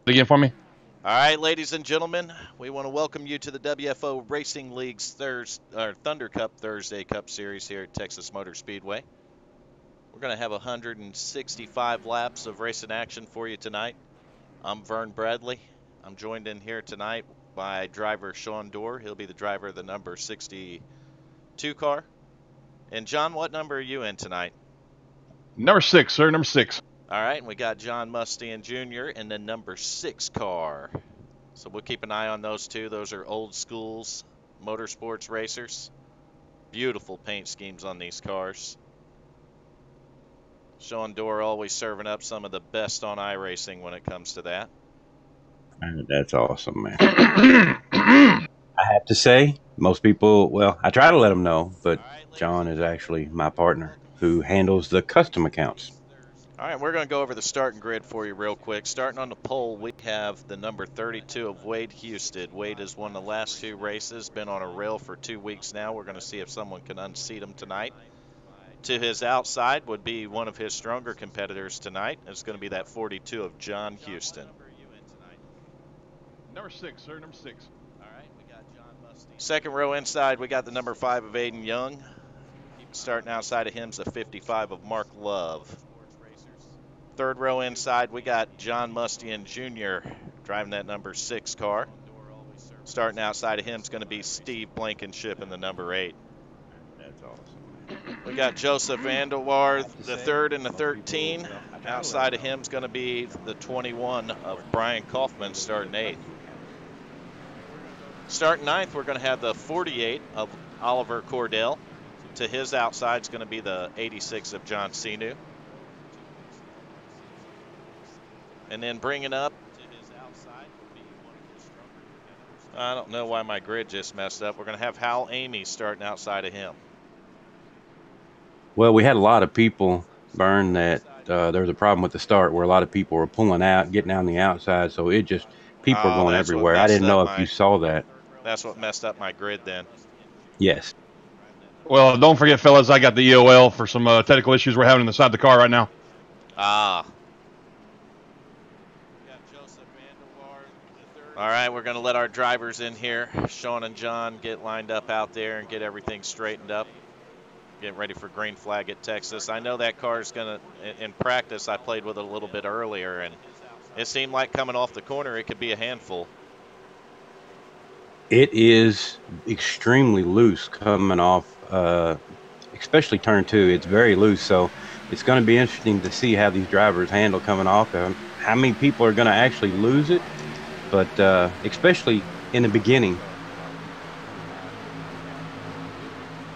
Again for me. All right, ladies and gentlemen, we want to welcome you to the WFO Racing League's Thunder Cup Thursday Cup Series here at Texas Motor Speedway. We're going to have 165 laps of racing action for you tonight. I'm Vern Bradley. I'm joined in here tonight by driver Sean Dorr. He'll be the driver of the number 62 car. And John, what number are you in tonight? Number 6, sir. Number 6. All right, and we got John Mustian Jr. in the number 6 car. So we'll keep an eye on those two. Those are old schools motorsports racers. Beautiful paint schemes on these cars. Sean Dorr always serving up some of the best on iRacing when it comes to that. That's awesome, man. I have to say, most people, well, I try to let them know, but John is actually my partner who handles the custom accounts. All right, we're going to go over the starting grid for you real quick. Starting on the pole, we have the number 32 of Wade Houston. Wade has won the last 2 races, been on a rail for 2 weeks now. We're going to see if someone can unseat him tonight. To his outside would be one of his stronger competitors tonight. It's going to be that 42 of John Houston. Number 6, sir. Number 6. All right, we got John Mustian. Second row inside, we got the number 5 of Aiden Young. Starting outside of him is the 55 of Mark Love. Third row inside, we got John Mustian Jr. driving that number 6 car. Starting outside of him is going to be Steve Blankenship in the number 8. That's awesome. We got Joseph Vandelwar, the 3rd and the 13. Outside of him is going to be the 21 of Brian Kaufman starting 8th. Starting 9th, we're going to have the 48 of Oliver Cordell. To his outside is going to be the 86 of John Sinu. And then bringing up to his outside will be one of his stronger competitors. I don't know why my grid just messed up. We're going to have Hal Amy starting outside of him. Well, we had a lot of people, Vern, that there was a problem with the start where a lot of people were pulling out, getting on the outside, so it just, people were going everywhere. I didn't know if you saw that. That's what messed up my grid then. Yes. Well, don't forget, fellas, I got the EOL for some technical issues we're having inside the car right now. Ah. All right, we're going to let our drivers in here. Sean and John get lined up out there and get everything straightened up. Getting ready for green flag at Texas. I know that car is going to, in practice, I played with it a little bit earlier, and it seemed like coming off the corner, it could be a handful. It is extremely loose coming off, especially turn 2. It's very loose, so it's going to be interesting to see how these drivers handle coming off. How many people are going to actually lose it, but especially in the beginning.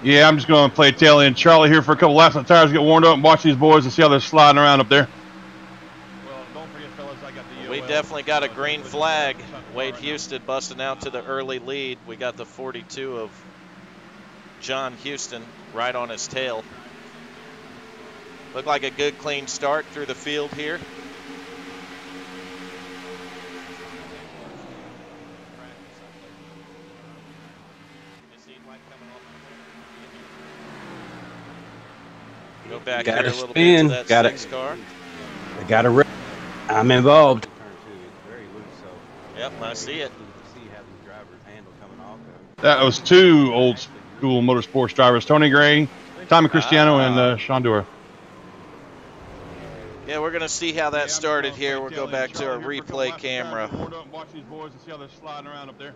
Yeah, I'm just going to play tail end Charlie here for a couple laps. The tires get warmed up and watch these boys and see how they're sliding around up there. Well, don't forget, fellas, I got the we definitely got a green flag. Wade Houston busting out to the early lead. We got the 42 of John Houston right on his tail. Looked like a good, clean start through the field here. Go back here a little bit to that 6 car. Got to rip. I'm involved. Yep, I see it. That was 2 old school motorsports drivers, Tony Gray, Tommy Cristiano, and Sean Dorr. Yeah, we're going to see how that started here. We'll go back to our replay camera. Watch these boys and see how they're sliding around up there.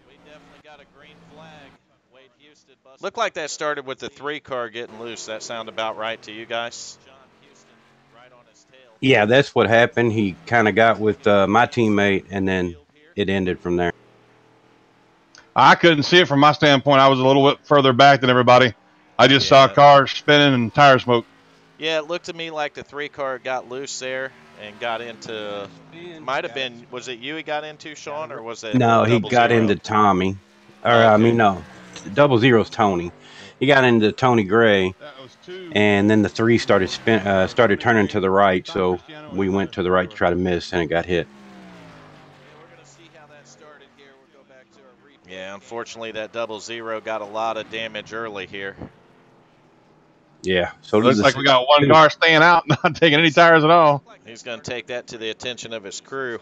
We definitely got a green flag. Wade Houston looked like that started with the 3 car getting loose. That sound about right to you guys? Yeah, that's what happened. He kind of got with my teammate, and then it ended from there. I couldn't see it from my standpoint. I was a little bit further back than everybody. I just saw cars spinning and tire smoke. Yeah, it looked to me like the 3 car got loose there and got into, might have been, was it you he got into, Sean, or was it No, he got into Tommy. Or, okay. I mean, no, 00's Tony. He got into Tony Gray, and then the 3 started turning to the right, so we went to the right to try to miss, and it got hit. Yeah, unfortunately, that 00 got a lot of damage early here. Yeah. So Looks like we got one car staying out, not taking any tires at all. He's going to take that to the attention of his crew.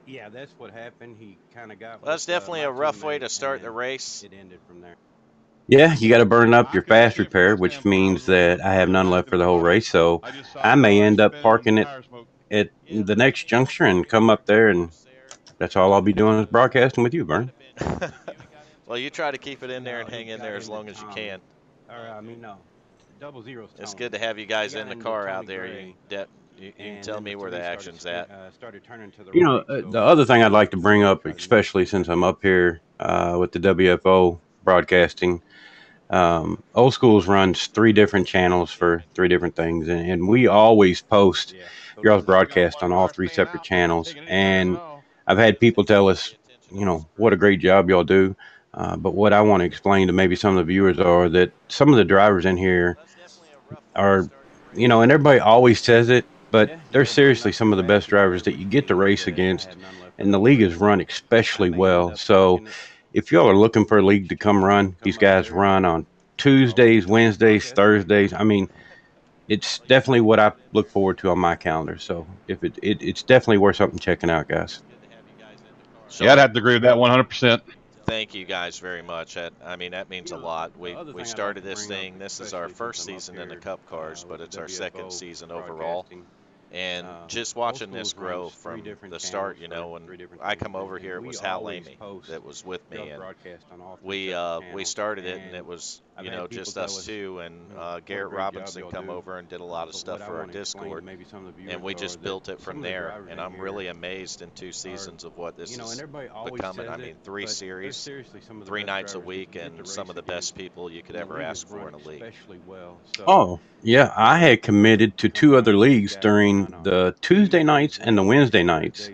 Yeah, that's what happened. He kind of got. Well, that's definitely a rough way to start the race. It ended from there. Yeah, you got to burn up your fast repair, which means that I have none left for the whole race. So I may end up parking it at the next juncture and come up there, and that's all I'll be doing is broadcasting with you, Vern. Well, you try to keep it in there and hang in there as long as you can. No. Double zeros. It's good to have you guys in the car out there. You can tell me where the action's at. You know, the other thing I'd like to bring up, especially since I'm up here with the WFO broadcasting, Old Schools runs 3 different channels for 3 different things, and we always post your all's broadcast on all 3 separate channels. And I've had people tell us, you know, what a great job y'all do. But what I want to explain to maybe some of the viewers are that some of the drivers in here are, you know, and everybody always says it, but they're seriously some of the best drivers that you get to race against, and the league is run especially well. So if y'all are looking for a league to come run, these guys run on Tuesdays, Wednesdays, Thursdays. I mean, it's definitely what I look forward to on my calendar. So if it's definitely worth something checking out, guys. Yeah, I'd have to agree with that 100%. Thank you guys very much. I mean, that means a lot. We started this thing. This is our first season in the Cup cars, but it's our second season overall. And just watching this grow from the start, you know, when I come over here, it was Hal Lamey that was with me, and we started it, and it was, you know, just us two, and Garrett Robinson come over and did a lot of stuff for our Discord, and we just built it from there. And I'm really amazed in 2 seasons of what this is becoming. I mean, 3 series, 3 nights a week, and some of the best people you could ever ask for in a league. Oh, yeah, I had committed to 2 other leagues during the Tuesday nights and the Wednesday nights.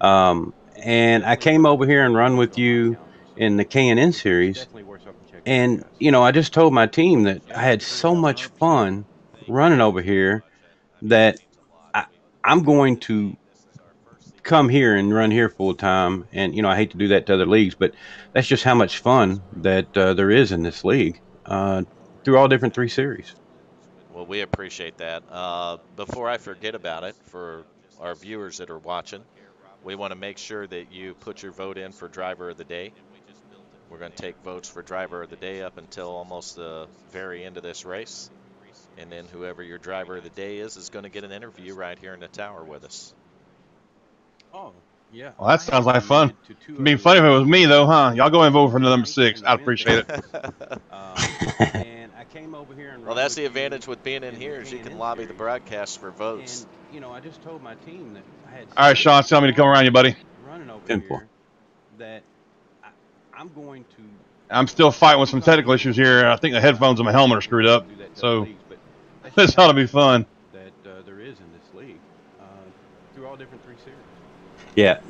And I came over here and run with you in the K&N series. And, you know, I just told my team that I had so much fun running over here that I'm going to come here and run here full time. And, you know, I hate to do that to other leagues, but that's just how much fun that there is in this league through all different 3 series. Well, we appreciate that. Before I forget about it, for our viewers that are watching, we want to make sure that you put your vote in for Driver of the Day. We're going to take votes for Driver of the Day up until almost the very end of this race. And then whoever your Driver of the Day is going to get an interview right here in the tower with us. Oh, yeah. Well, that sounds like fun. It'd be funny if it was me, though, huh? Y'all go and vote for number 6. I'd appreciate it. And I came over here and well, that's the advantage with being in here is you can lobby the broadcast for votes. And, you know, I just told my team that I had. All right, Sean, tell me to come around you, buddy. Running over here that I'm going to. I'm still fighting with some technical issues here. I think the headphones on my helmet are screwed up. So this ought to be fun. That there is in this league through all different 3 series. Yeah,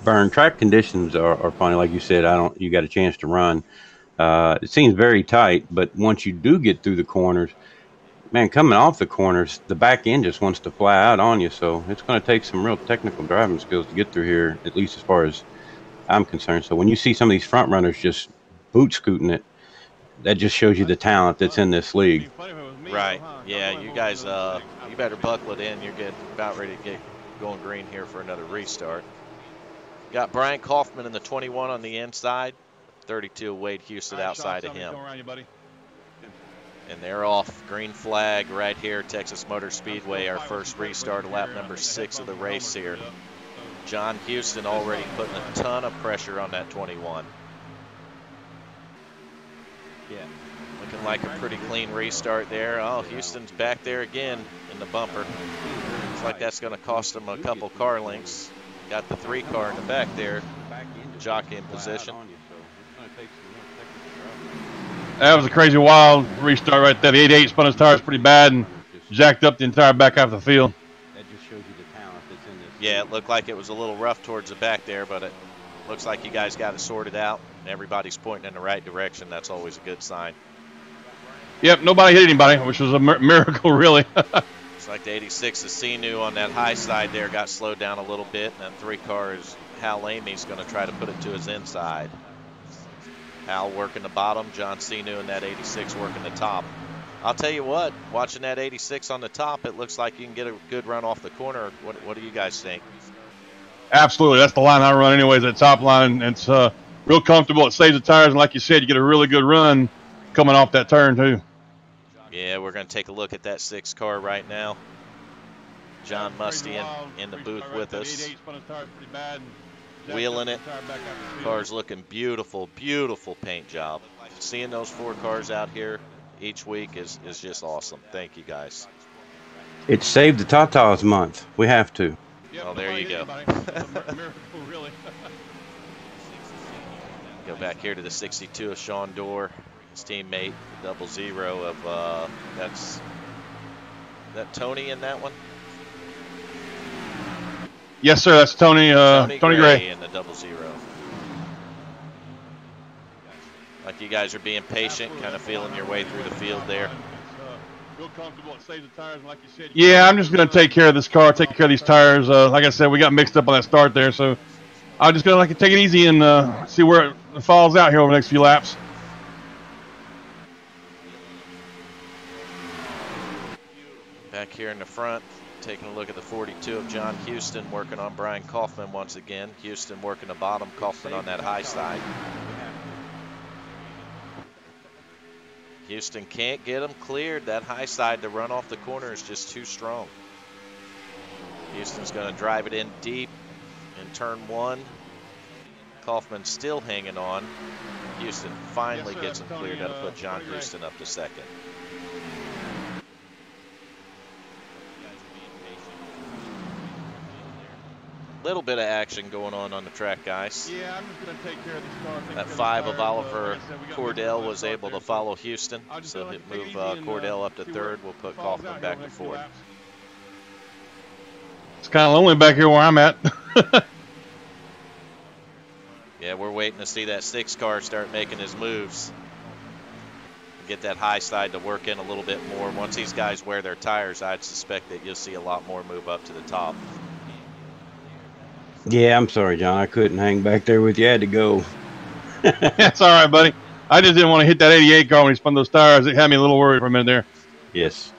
Vern, track conditions are funny. Like you said, you got a chance to run. It seems very tight, but once you do get through the corners, man, coming off the corners, the back end just wants to fly out on you. So it's going to take some real technical driving skills to get through here, at least as far as I'm concerned. So when you see some of these front runners just boot scooting it, that just shows you the talent that's in this league. Right. Yeah, you guys, you better buckle it in. You're about ready to get going green here for another restart. Got Brian Kaufman in the 21 on the inside. 32 Wade Houston outside of him. And they're off. Green flag right here, Texas Motor Speedway, our first restart, lap number 6 of the race here. John Houston already putting a ton of pressure on that 21. Yeah. Looking like a pretty clean restart there. Oh, Houston's back there again in the bumper. Looks like that's going to cost him a couple car lengths. Got the 3 car in the back there, jockey in position. That was a crazy wild restart right there. The 88 spun his tires pretty bad and jacked up the entire back half of the field. That just shows you the talent that's in this. Yeah, it looked like it was a little rough towards the back there, but it looks like you guys got it sorted out. Everybody's pointing in the right direction. That's always a good sign. Yep, nobody hit anybody, which was a miracle, really. Looks like the 86 is Sinu on that high side there got slowed down a little bit, and that 3 car is Hal Lamey's going to try to put it to his inside. Al working the bottom, John Cenu in that 86 working the top. I'll tell you what, watching that 86 on the top, it looks like you can get a good run off the corner. What do you guys think? Absolutely. That's the line I run anyways, that top line. It's real comfortable. It saves the tires. And like you said, you get a really good run coming off that turn, too. Yeah, we're going to take a look at that 6 car right now. John Musty in the booth with us. Wheeling it. Car's looking beautiful, beautiful paint job. Seeing those 4 cars out here each week is just awesome. Thank you, guys. It saved the Tatas month. We have to. Oh, there you go. Go back here to the 62 of Sean Dorr, his teammate, the 00 of, that's that Tony in that one? Yes, sir. That's Tony Gray. In the 00. Like you guys are being patient, kind of feeling your way through the field there. Yeah, I'm just going to take care of this car, take care of these tires. Like I said, we got mixed up on that start there, so I'm just going to take it easy and see where it falls out here over the next few laps. Back here in the front, taking a look at the 42 of John Houston, working on Brian Kaufman once again. Houston working the bottom, Kaufman on that high side. Houston can't get him cleared. That high side to run off the corner is just too strong. Houston's going to drive it in deep in turn 1. Kaufman still hanging on. Houston finally gets him cleared. That'll put John Houston up to second. Little bit of action going on the track, guys. Yeah, I'm just going to take care of this car. That 5 of Oliver Cordell was able to follow Houston, so he'll move Cordell up to 3rd. We'll put Kaufman back to 4th. It's kind of lonely back here where I'm at. Yeah, we're waiting to see that 6 car start making his moves. Get that high side to work in a little bit more. Once these guys wear their tires, I'd suspect that you'll see a lot more move up to the top. Yeah, I'm sorry, John. I couldn't hang back there with you. I had to go. That's all right, buddy. I just didn't want to hit that 88 car when he spun those tires. It had me a little worried for a minute there. Yes.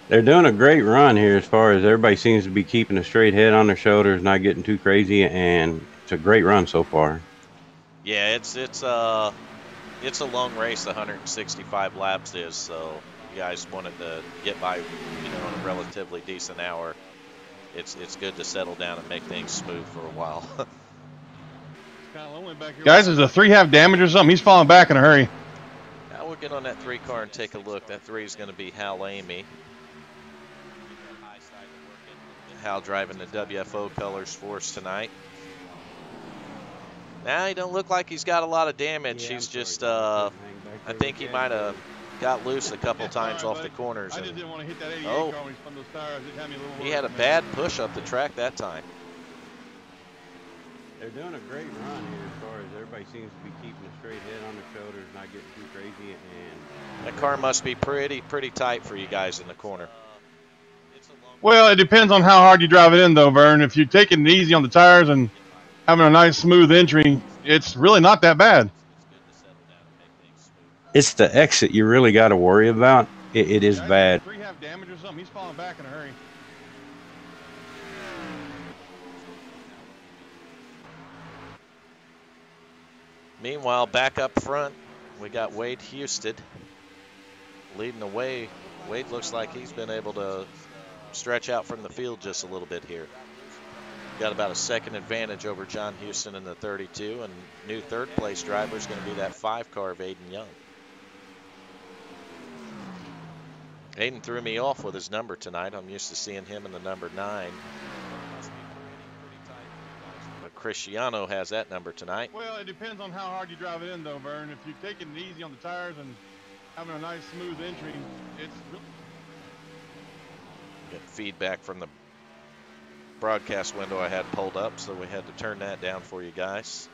They're doing a great run here as far as everybody seems to be keeping a straight head on their shoulders, not getting too crazy, and it's a great run so far. Yeah, it's a long race. 165 laps is, so you guys wanted to get by, in a relatively decent hour. It's good to settle down and make things smooth for a while. Guys, is a 3 have damage or something? He's falling back in a hurry. Now we'll get on that 3 car and take a look. That 3 is going to be Hal Amy. Hal driving the WFO colors for us tonight. Now he don't look like he's got a lot of damage. He's just, I think he might have got loose a couple times off the corners. And, oh, he had a bad push up the track that time. They're doing a great run here as far as everybody seems to be keeping a straight head on their shoulders, not getting too crazy. And that car must be pretty tight for you guys in the corner. Well, it depends on how hard you drive it in, though, Vern. If you're taking it easy on the tires and having a nice, smooth entry, it's really not that bad. it's the exit you really got to worry about. It is bad. 3 have damage or something? He's falling back in a hurry. Meanwhile, back up front, we got Wade Houston leading the way. Wade looks like he's been able to stretch out from the field just a little bit here. Got about a second advantage over John Houston in the 32, and new third-place driver is going to be that 5 car of Aiden Young. Aiden threw me off with his number tonight. I'm used to seeing him in the number 9. But Cristiano has that number tonight. Well, it depends on how hard you drive it in, though, Vern. If you're taking it easy on the tires and having a nice, smooth entry, it's really... Get feedback from the broadcast window I had pulled up, so we had to turn that down for you guys.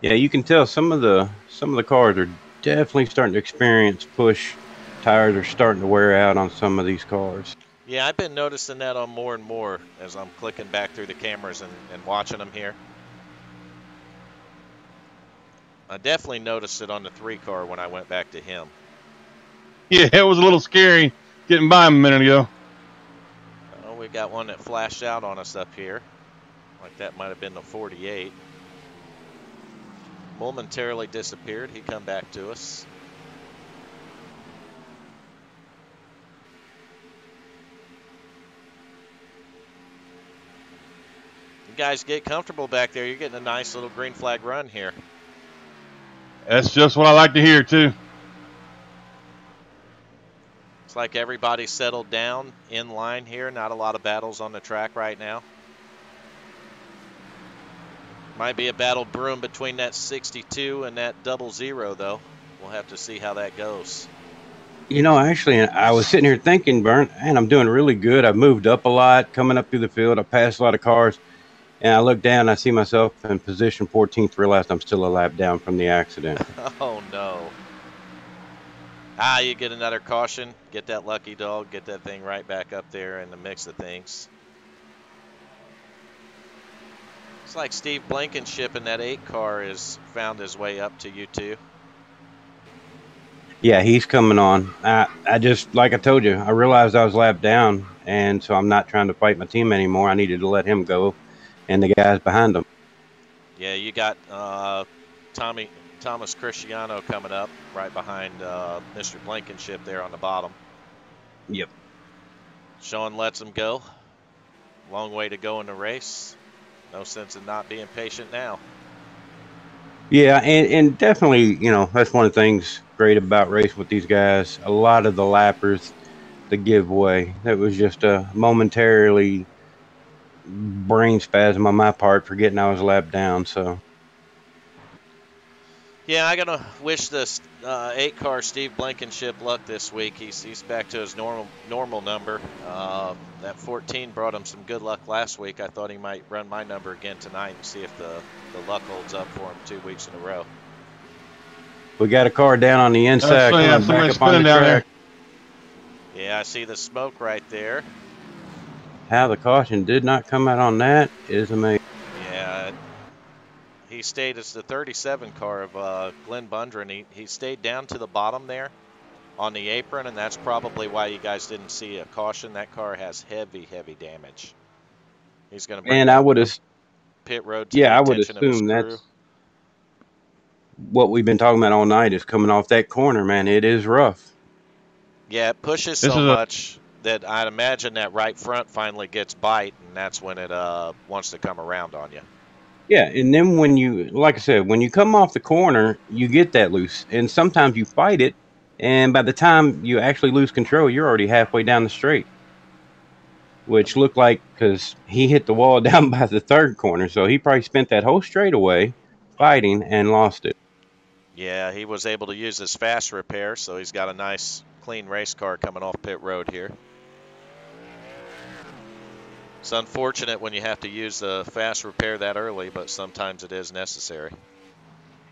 Yeah, you can tell some of the cars are definitely starting to experience push tires are starting to wear out on some of these cars. Yeah, I've been noticing that on more and more as I'm clicking back through the cameras and watching them here. I definitely noticed it on the 3 car when I went back to him. Yeah, it was a little scary getting by him a minute ago. Oh, we got one that flashed out on us up here. Like that might have been the 48. Momentarily disappeared. He come back to us. You guys get comfortable back there. You're getting a nice little green flag run here. That's just what I like to hear, too. It's like everybody's settled down in line here. Not a lot of battles on the track right now. Might be a battle brewing between that 62 and that 00, though. We'll have to see how that goes. You know, actually, I was sitting here thinking, Burnt, and I'm doing really good. I've moved up a lot, coming up through the field. I passed a lot of cars. And I look down, I see myself in position 14th, realized I'm still a lap down from the accident. Oh, no. You get another caution, get that lucky dog, get that thing right back up there in the mix of things. It's like Steve Blankenship in that 8 car has found his way up to you two. Yeah, he's coming on. I just, like I told you, I realized I was lapped down, and so I'm not trying to fight my team anymore. I needed to let him go and the guys behind him. Yeah, you got Thomas Cristiano coming up right behind Mr. Blankenship there on the bottom. Yep. Sean lets him go. Long way to go in the race. No sense in not being patient now. Yeah, and definitely, you know, that's one of the things great about racing with these guys. A lot of the lappers, the giveaway, that was just a momentarily brain spasm on my part, forgetting I was lapped down. So yeah, I'm gonna wish this 8 car Steve Blankenship luck this week. He's back to his normal number. That 14 brought him some good luck last week. I thought he might run my number again tonight and see if the luck holds up for him 2 weeks in a row. we got a car down on the inside coming back up on the track. Yeah, I see the smoke right there. How the caution did not come out on that is amazing. Yeah, he stayed as the 37 car of Glenn Bundren. He stayed down to the bottom there on the apron, and that's probably why you guys didn't see a caution. That car has heavy damage. He's going to bring I would have pit road to the I would attention of his assume crew. that's what we've been talking about all night is coming off that corner, man. It is rough. Yeah, it pushes so much that I'd imagine that right front finally gets bite, and that's when it wants to come around on you. Yeah, and then when you, like I said, when you come off the corner, you get that loose, and sometimes you fight it, and by the time you actually lose control, you're already halfway down the straight, which looked like, because he hit the wall down by the 3rd corner, so he probably spent that whole straightaway fighting and lost it. Yeah, he was able to use his fast repair, so he's got a nice, clean race car coming off pit road here. It's unfortunate when you have to use a fast repair that early, but sometimes it is necessary.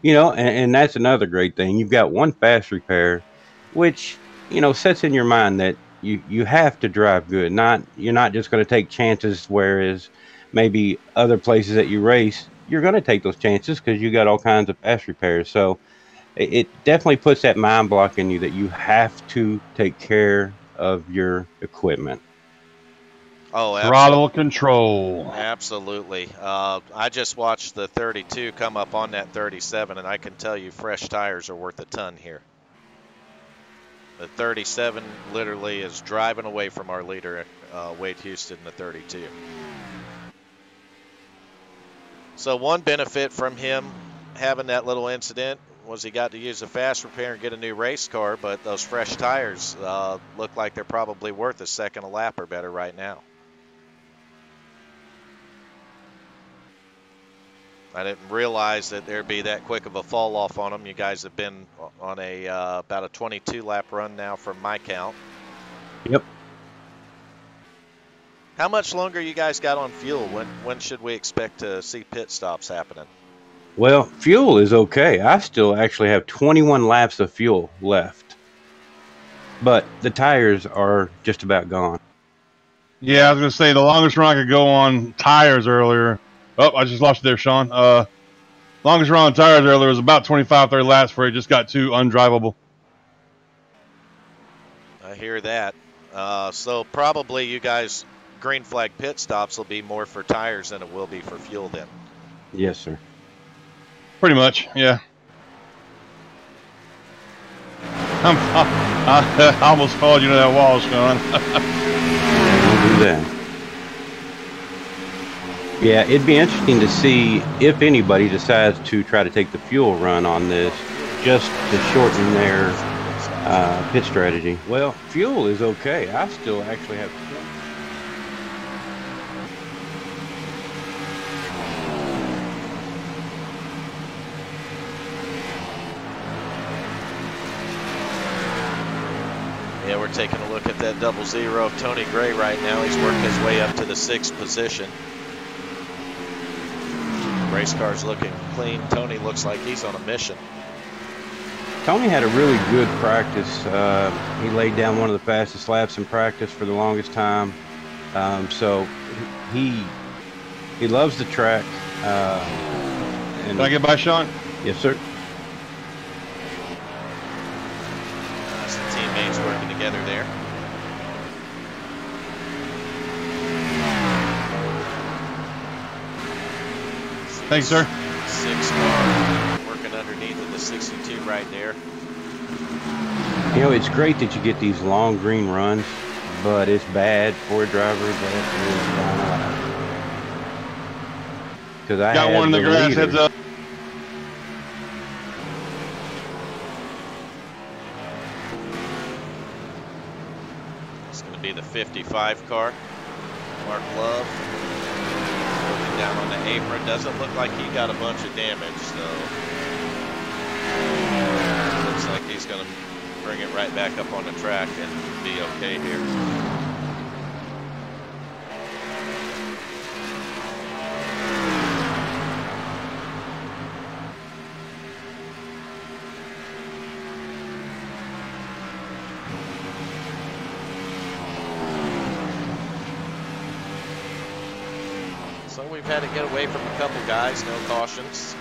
You know, and that's another great thing. You've got one fast repair, which, you know, sets in your mind that you have to drive good. You're not just going to take chances, whereas maybe other places that you race, you're going to take those chances because you got all kinds of fast repairs. So it definitely puts that mind block in you that you have to take care of your equipment. Oh, absolutely. Throttle control. Absolutely. I just watched the 32 come up on that 37, and I can tell you fresh tires are worth a ton here. The 37 literally is driving away from our leader, Wade Houston, in the 32. So one benefit from him having that little incident was he got to use a fast repair and get a new race car, but those fresh tires look like they're probably worth a second a lap or better right now. I didn't realize that there'd be that quick of a fall off on them. You guys have been on a about a 22 lap run now from my count. Yep. How much longer you guys got on fuel? When should we expect to see pit stops happening? Well, fuel is okay. I still actually have 21 laps of fuel left. but the tires are just about gone. Yeah, I was going to say the longest run I could go on tires earlier. Oh, I just lost you there, Sean. Longest run on tires earlier was about 25, 30 laps before it just got too undrivable. I hear that. So probably you guys, green flag pit stops will be more for tires than it will be for fuel then. Yes, sir. Pretty much, yeah. I almost called you to that wall, Sean. Don't do that. Yeah, it'd be interesting to see if anybody decides to try to take the fuel run on this, just to shorten their pit strategy. Well, fuel is okay. I still actually have. Yeah, we're taking a look at that 00 of Tony Gray right now. He's working his way up to the 6th position. Race car's looking clean. Tony looks like he's on a mission. Tony had a really good practice. He laid down one of the fastest laps in practice for the longest time. So he loves the track. Can I get by, Sean? Yes, sir. Some teammates working together there. Thanks, sir. 6 car working underneath of the 62 right there. You know, it's great that you get these long green runs, but it's bad for a driver that is down out. Because I got one in the grass, leader. heads up. It's going to be the 55 car. Mark Love looking down on the apron. Doesn't look like he got a bunch of damage, so looks like he's going to bring it right back up on the track and be okay here. So we've had to get away from a couple guys, no cautions.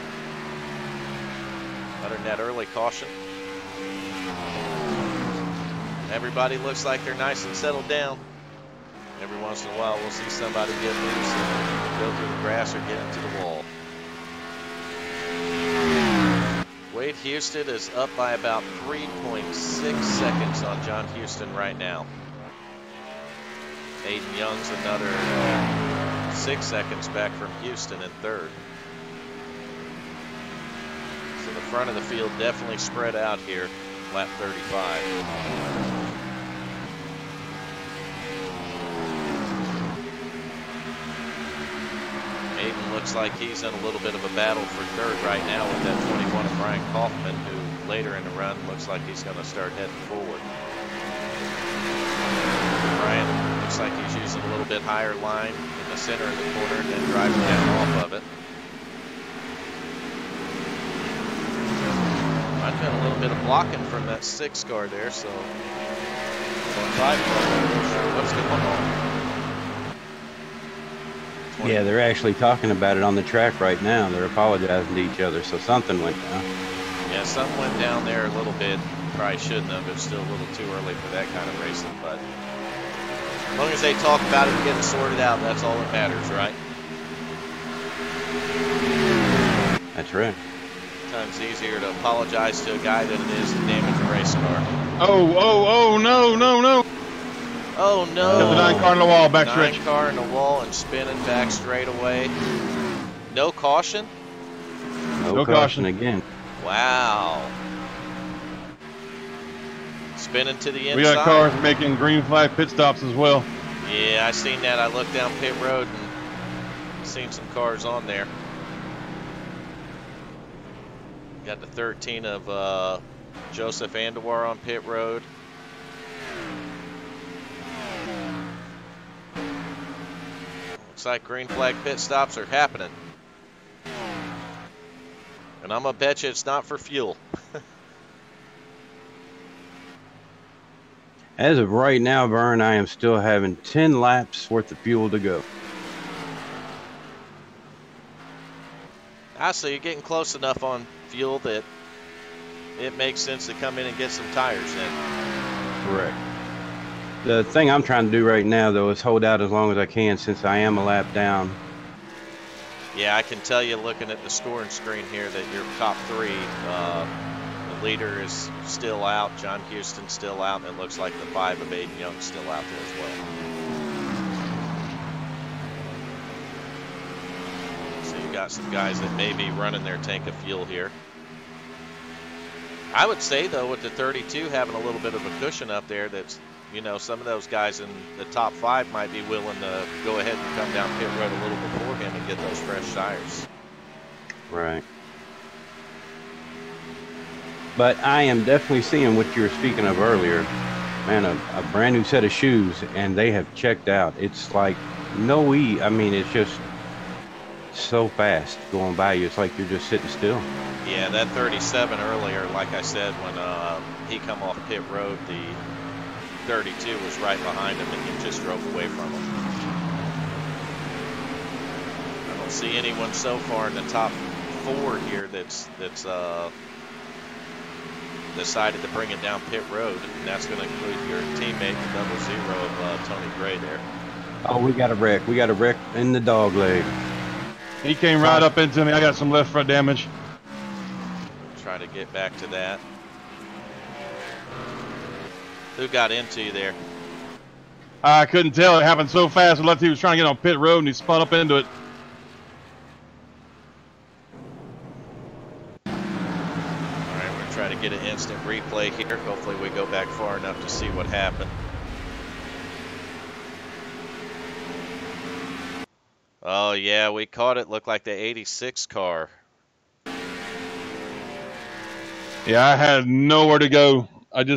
Other than that early caution. Everybody looks like they're nice and settled down. Every once in a while we'll see somebody get loose and go through the grass or get into the wall. Wade Houston is up by about 3.6 seconds on John Houston right now. Aiden Young's another 6 seconds back from Houston in 3rd. So the front of the field definitely spread out here, lap 35. Aiden looks like he's in a little bit of a battle for 3rd right now with that 21 of Brian Kaufman, who later in the run looks like he's going to start heading forward. Brian looks like he's using a little bit higher line in the center of the corner and then driving down off of it. Might have been a little bit of blocking from that 6 car there, so 5 car, I'm not sure what's going on. Yeah, they're actually talking about it on the track right now. They're apologizing to each other, so something went down. Yeah, something went down there a little bit. Probably shouldn't have. It's still a little too early for that kind of racing, but as long as they talk about it and get it sorted out, that's all that matters, right? That's right. Sometimes easier to apologize to a guy than it is to damage a race car. Oh, no. Oh, no. Got the 9 car in the wall, back stretch. 9 car in the wall and spinning back straight away. No caution? No caution again. Wow. Spinning to the inside. We got cars making green flag pit stops as well. Yeah, I seen that. I looked down pit road and seen some cars on there. Got the 13 of Joseph Andewar on pit road. Looks like green flag pit stops are happening. And I'm going to bet you it's not for fuel. As of right now, Vern, I am still having 10 laps worth of fuel to go. So you're getting close enough on fuel that it makes sense to come in and get some tires in. Correct. The thing I'm trying to do right now, though, is hold out as long as I can since I am a lap down. Yeah, I can tell you looking at the scoring screen here that your top three, the leader is still out, John Houston's still out, and it looks like the 5 of Aiden Young's still out there as well. So you got some guys that may be running their tank of fuel here. I would say, though, with the 32 having a little bit of a cushion up there, that's, you know, some of those guys in the top 5 might be willing to go ahead and come down pit road a little before him and get those fresh tires. Right. But I am definitely seeing what you were speaking of earlier. Man, a brand new set of shoes, and they have checked out. It's like no I mean, it's just so fast going by you. It's like you're just sitting still. Yeah, that 37 earlier, like I said, when he come off pit road, the 32 was right behind him, and he just drove away from him. I don't see anyone so far in the top 4 here that's decided to bring it down pit road, and that's going to include your teammate, the 00 of Tony Gray there. Oh, we got a wreck. We got a wreck in the dog leg. He came right up into me. I got some left foot damage. Try to get back to that. Who got into you there? I couldn't tell. It happened so fast. It looked like he was trying to get on pit road, and he spun up into it. All right, we're going to try to get an instant replay here. Hopefully we go back far enough to see what happened. Oh, yeah, we caught it. Looked like the 86 car. Yeah, I had nowhere to go. You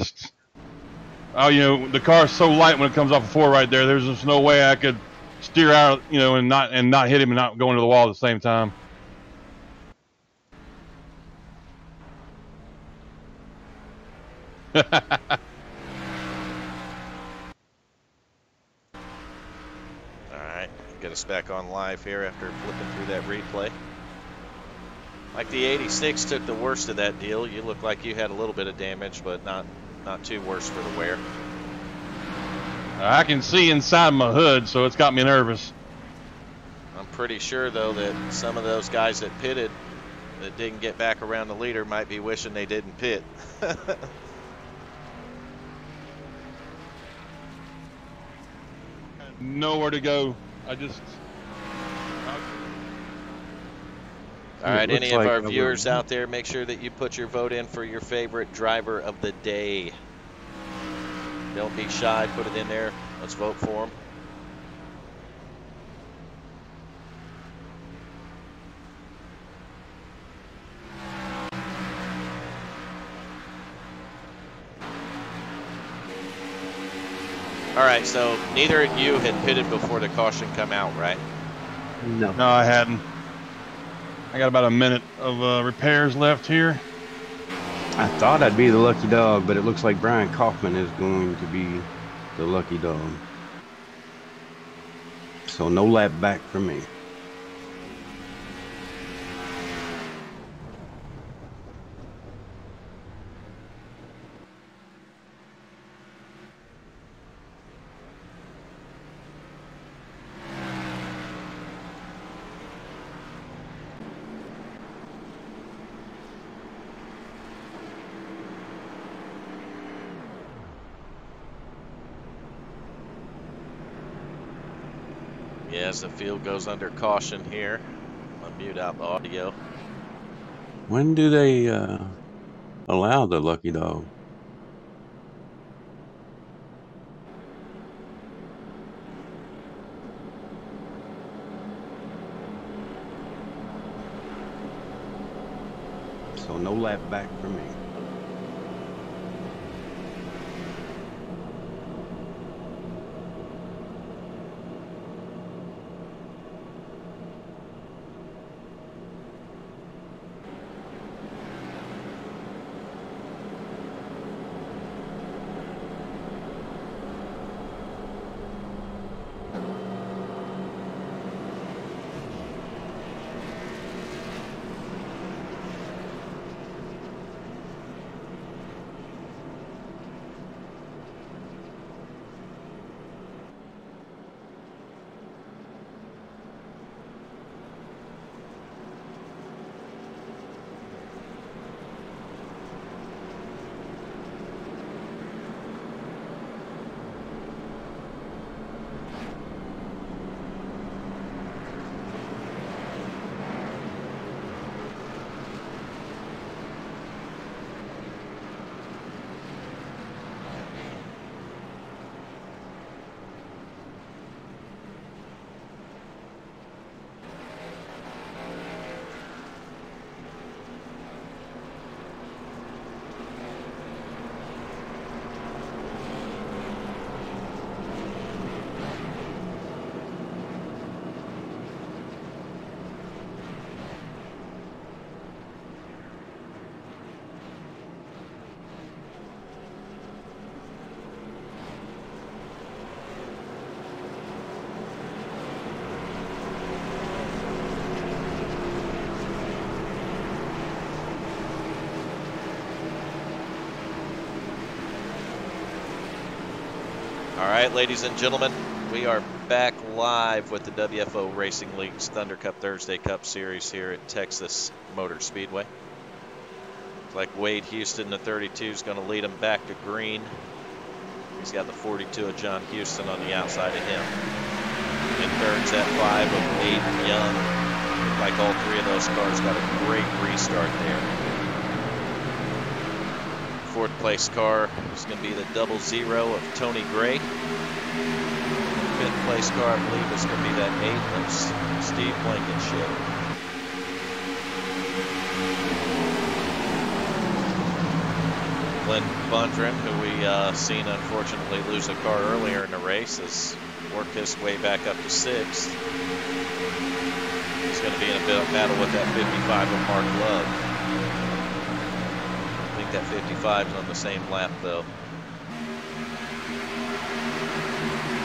know, the car's so light when it comes off of 4 right there. There's just no way I could steer out, you know, and not hit him and not go into the wall at the same time. All right, get us back on live here after flipping through that replay. Like the 86 took the worst of that deal. You look like you had a little bit of damage, but not too worse for the wear. I can see inside my hood, so it's got me nervous. I'm pretty sure, though, that some of those guys that pitted that didn't get back around the leader might be wishing they didn't pit. Nowhere to go. All right, any of our viewers out there, make sure that you put your vote in for your favorite driver of the day. Don't be shy, put it in there. Let's vote for him. All right, so neither of you had pitted before the caution come out, right? No. No, I hadn't. I got about a minute of repairs left here. I thought I'd be the lucky dog, but it looks like Brian Kaufman is going to be the lucky dog. So no lap back for me. Yeah, as the field goes under caution here, I'm going to mute out the audio. When do they allow the lucky dog? So no lap back for me. All right, ladies and gentlemen, we are back live with the WFO Racing League's Thunder Cup Thursday Cup Series here at Texas Motor Speedway. Looks like Wade Houston, the 32, is going to lead him back to green. He's got the 42 of John Houston on the outside of him. In thirds at 5 of Aiden Young. Look like all three of those cars got a great restart there. Fourth place car is going to be the 00 of Tony Gray. Fifth place car, I believe, is going to be that 8 of Steve Blankenship. Glenn Bondren, who we seen unfortunately lose a car earlier in the race, has worked his way back up to 6th. He's going to be in a bit of battle with that 55 of Mark Love. I think that 55 is on the same lap, though.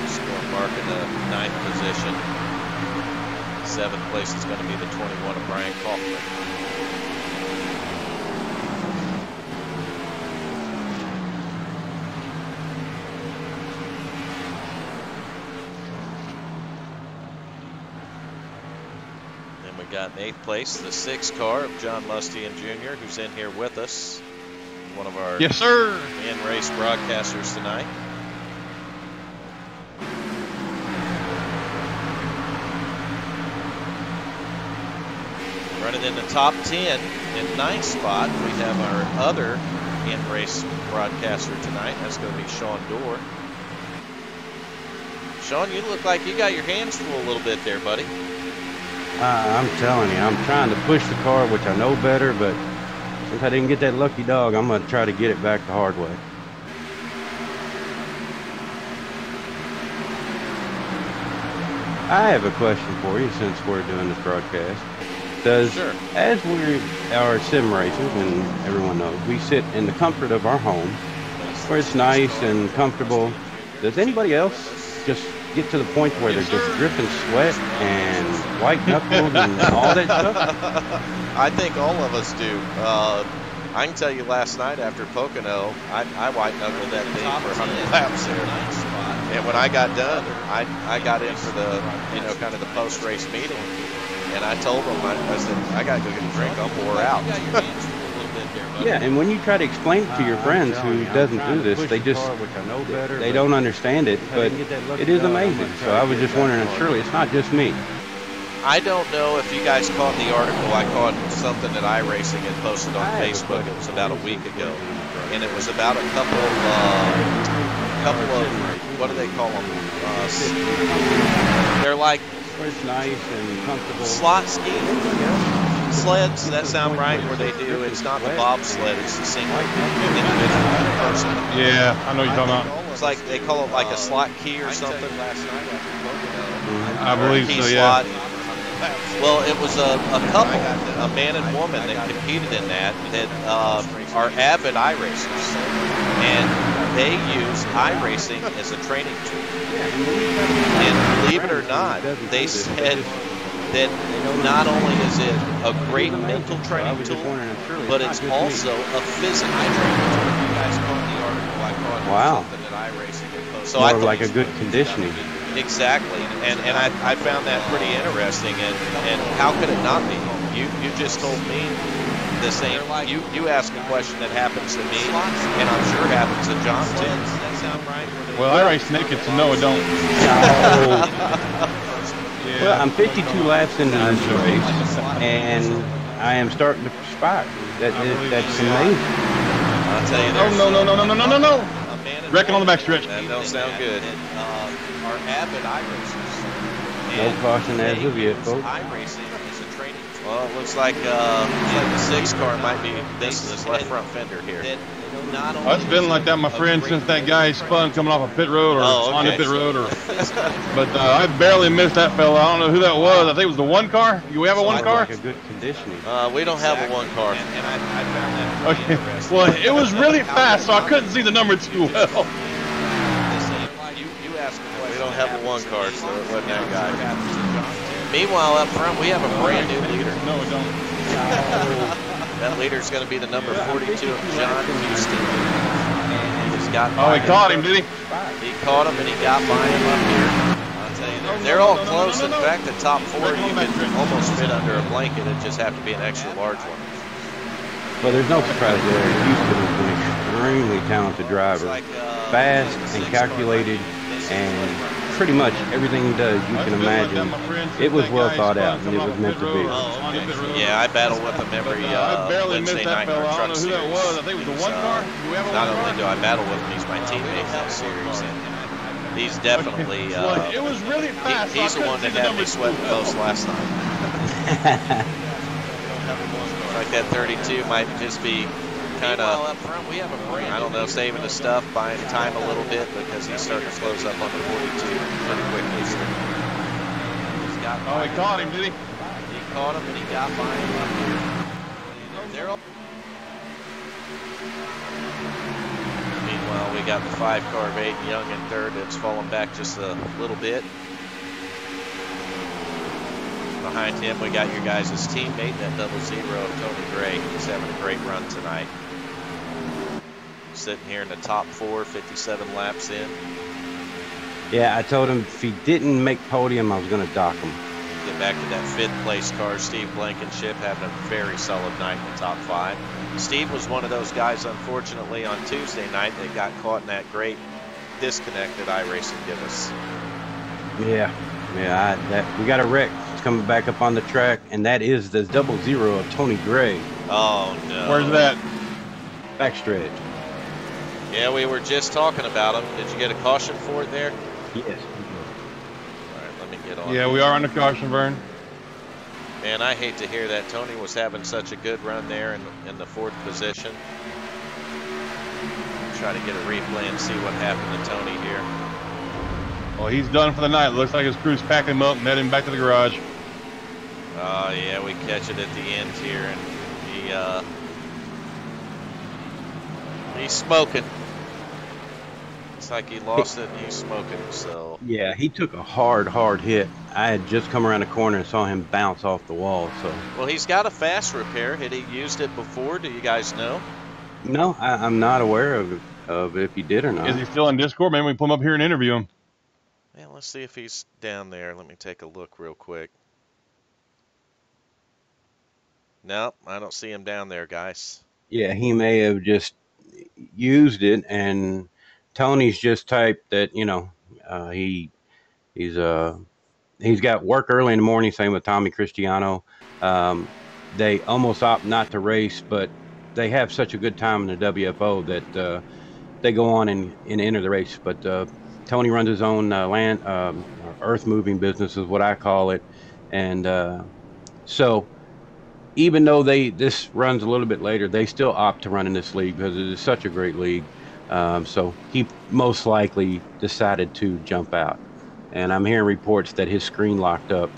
Score Mark in the 9th position. 7th place is going to be the 21 of Brian Kaufman. Got in 8th place, the 6th car of John Lustian Jr., who's in here with us. One of our yes, sir, in-race broadcasters tonight. Running in the top 10 in 9th spot, we have our other in-race broadcaster tonight. That's going to be Sean Dorr. Sean, you look like you got your hands full a little bit there, buddy. I'm telling you, I'm trying to push the car, which I know better, but since I didn't get that lucky dog, I'm going to try to get it back the hard way. I have a question for you since we're doing this broadcast. Sure. As we are sim racers, and everyone knows, we sit in the comfort of our home, where it's nice and comfortable. Does anybody else just get to the point where they're just dripping sweat and white knuckled and all that stuff? I think all of us do. I can tell you last night after Pocono, I white knuckled that thing for 100 laps there. And when I got done, I got in for the, kind of the post-race meeting. And I told them, I said, I got to go get a drink. I'm wore out. Yeah, and when you try to explain it to your friends who doesn't do this, they just, they don't understand it, but it is amazing. So I was just wondering, surely it's not just me. I don't know if you guys caught the article. I caught something that iRacing had posted on Facebook. It was about a week ago. And it was about a couple of, what do they call them? They're like, it's nice and comfortable. Slot ski sleds, does that sound right? Where they do, it's not the bobsled, it's the single individual person. Yeah, I know what you're talking about. It's like, they call it like a slot key or something. I believe so, yeah. Well, it was a couple, a man and woman that competed in that are avid iRacers. And they use iRacing as a training tool. And believe it or not, they said that not only is it a great mental training tool, but it's also a physical training tool. You guys caught the article I caught. Wow. Something that iRacing had posted. So more like a good conditioning. Exactly, and I found that pretty interesting. And how could it not be? You just told me the same. You ask a question that happens to me, and I'm sure happens to John too. Does that sound right? Well, I race naked, so no, it don't. Yeah. Well, I'm 52 laps into this race, and I am starting to perspire. That's amazing. I'll tell you. No. Wrecking on the backstretch. That don't sound good. Are avid iRacers. No caution as of yet, folks. iRacing is a training tool. Well, it looks like the 6 car might be missing his left front fender here. It's been like that, my friend, since that guy spun coming off a pit road or on the pit road. But I barely missed that fella. I don't know who that was. I think it was the 1 car. You have a 1 car? Like a good conditioning. We don't have a 1 car. And I found that okay. Well, it was really fast, so I couldn't see the number too well. We don't have a 1 car, so it wasn't that guy. Meanwhile, up front, we have a brand new leader. No, we don't. That leader is going to be the number 42 of John Houston. He's got Oh, by he caught him, did he? He caught him, and he got by him up here. I'll tell you, they're all close. In fact, the top 4 you can almost fit under a blanket. It just have to be an extra large one. Well, there's no surprise there. Houston is an extremely talented driver. Fast and calculated, and pretty much everything he does, you can imagine. It was well thought out, and it was meant to be. Yeah, I battle with him every Wednesday night in our truck series. Not only do I battle with him, he's my teammate in that series. And he's definitely, it was really fast. He's the one that had me sweating the most last night. Like that 32 might just be kind of, I don't know, saving the stuff, buying time a little bit because he's starting to close up on the 42 pretty quickly. So oh, he caught him, did he? He caught him, and he got by him up here. Meanwhile, we got the 5-car of Aiden Young in third. It's fallen back just a little bit. Behind him, we got your guys' teammate, that 00 of Tony Gray. He's having a great run tonight. Sitting here in the top 4, 57 laps in. Yeah, I told him if he didn't make podium, I was going to dock him. Get back to that 5th place car, Steve Blankenship, having a very solid night in the top 5. Steve was one of those guys, unfortunately, on Tuesday night that got caught in that great disconnect that iRacing gave us. Yeah, we got a wreck. It's coming back up on the track, and that is the 00 of Tony Gray. Oh, no. Where's that? Backstretch. Yeah, we were just talking about him. Did you get a caution for it there? Yes. All right, let me get on. Yeah, we are on the caution, Vern. Man, I hate to hear that. Tony was having such a good run there in the 4th position. Try to get a replay and see what happened to Tony here. Well, he's done for the night. Looks like his crew's packing him up and heading back to the garage. Oh, yeah, we catch it at the end here, and he's smoking. It's like he lost it and he's smoking, so. Yeah, he took a hard hit. I had just come around the corner and saw him bounce off the wall, so. Well, he's got a fast repair. Had he used it before? Do you guys know? No, I'm not aware of if he did or not. Is he still in Discord? Maybe we pull him up here and interview him. Yeah, let's see if he's down there. Let me take a look real quick. Nope, I don't see him down there, guys. Yeah, he may have just used it, and Tony's just typed that, you know, he's got work early in the morning, same with Tommy Cristiano. They almost opt not to race, but they have such a good time in the WFO that they go on and enter the race. But Tony runs his own earth moving business is what I call it. And so even though this runs a little bit later, they still opt to run in this league because it is such a great league. So he most likely decided to jump out. And I'm hearing reports that his screen locked up,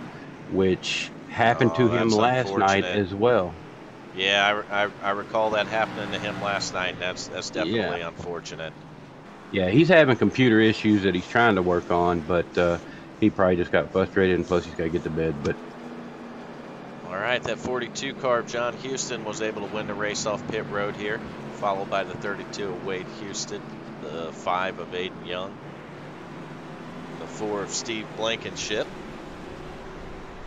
which happened to him last night as well. Yeah, I recall that happening to him last night, and that's definitely unfortunate. Yeah, he's having computer issues that he's trying to work on, but he probably just got frustrated, and plus he's got to get to bed. But all right, that 42 car of John Houston was able to win the race off pit road here, followed by the 32 of Wade Houston, the 5 of Aiden Young, the 4 of Steve Blankenship.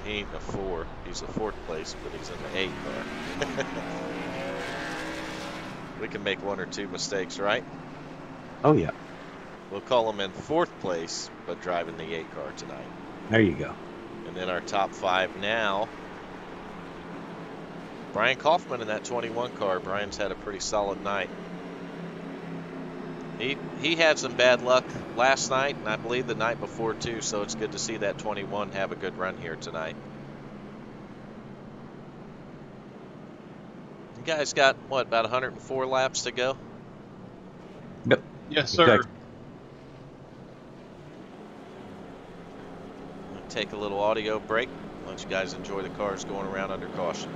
He ain't a 4, he's a 4th place, but he's in the 8 car. We can make 1 or 2 mistakes, right? Oh yeah. We'll call him in 4th place, but driving the 8 car tonight. There you go. And then our top 5 now. Brian Kaufman in that 21 car. Brian's had a pretty solid night. He had some bad luck last night, and I believe the night before too, so it's good to see that 21 have a good run here tonight. You guys got, what, about 104 laps to go? Yep. Yes, sir. Exactly. We'll take a little audio break. Let you guys enjoy the cars going around under caution.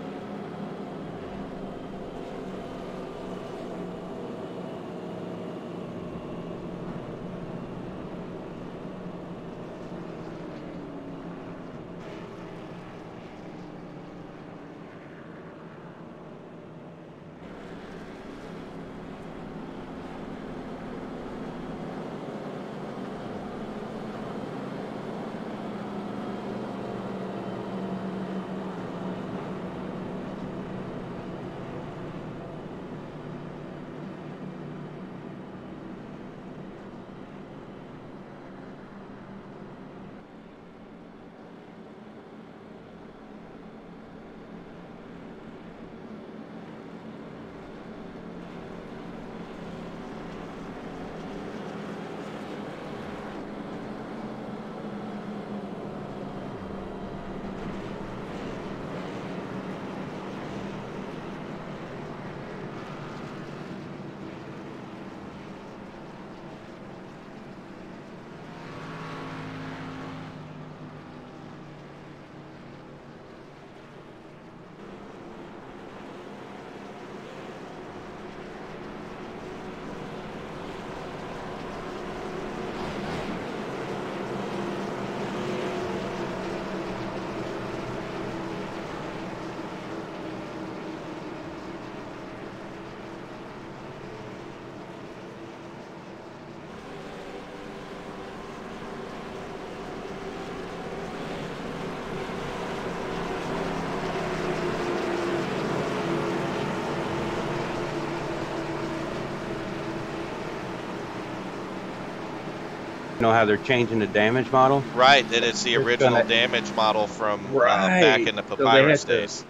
You know how they're changing the damage model? Right, that it's the original gonna- damage model from Right. back in the So they Papyrus had to- days.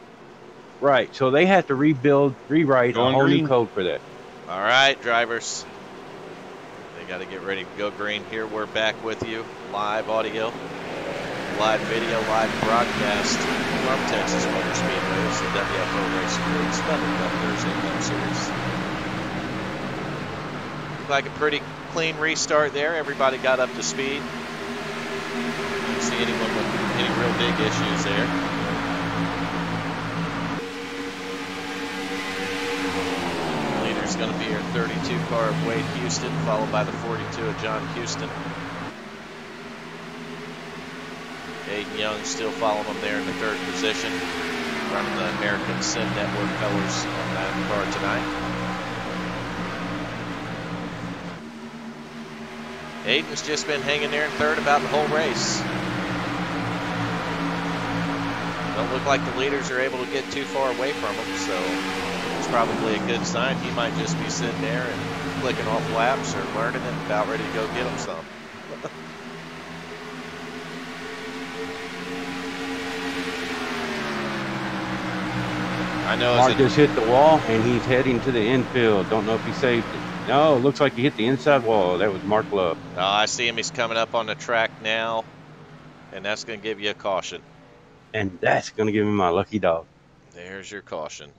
Right, so they had to rewrite a Going whole green. new code for that. All right, drivers. They got to get ready to go green here. We're back with you. Live audio, live video, live broadcast from Texas Motor Speedway. It's the WFO Racing League's Thunder Cup Thursday Cup Series. Looked like a pretty clean restart there. Everybody got up to speed. Didn't see anyone with any real big issues there. Leader's going to be your 32 car of Wade Houston, followed by the 42 of John Houston. Aiden Young still following him there in the third position, running the American Sim Network colors on that car tonight. Aiden's just been hanging there in third about the whole race. Don't look like the leaders are able to get too far away from him, so it's probably a good sign. He might just be sitting there and clicking off laps or learning and about ready to go get him some. I know. Mark just hit the wall, and he's heading to the infield. Don't know if he saved it. No, looks like he hit the inside wall. That was Mark Love. Oh, I see him. He's coming up on the track now, and that's going to give you a caution. And that's going to give me my lucky dog. There's your caution.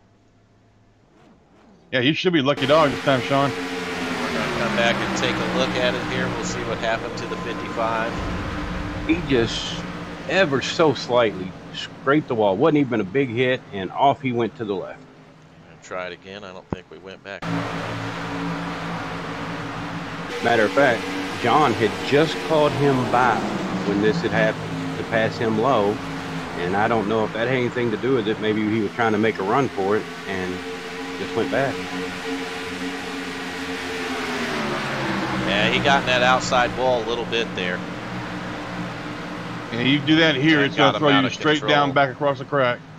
Yeah, you should be lucky dog this time, Sean. We're going to come back and take a look at it here. We'll see what happened to the 55. He just ever so slightly scraped the wall. Wasn't even a big hit, and off he went to the left. And try it again. I don't think we went back. Matter of fact, John had just called him by when this had happened to pass him low, and I don't know if that had anything to do with it. Maybe he was trying to make a run for it and just went back. Yeah, he got in that outside wall a little bit there. And you do that here, And it's going got to him throw out you of straight control. down back across the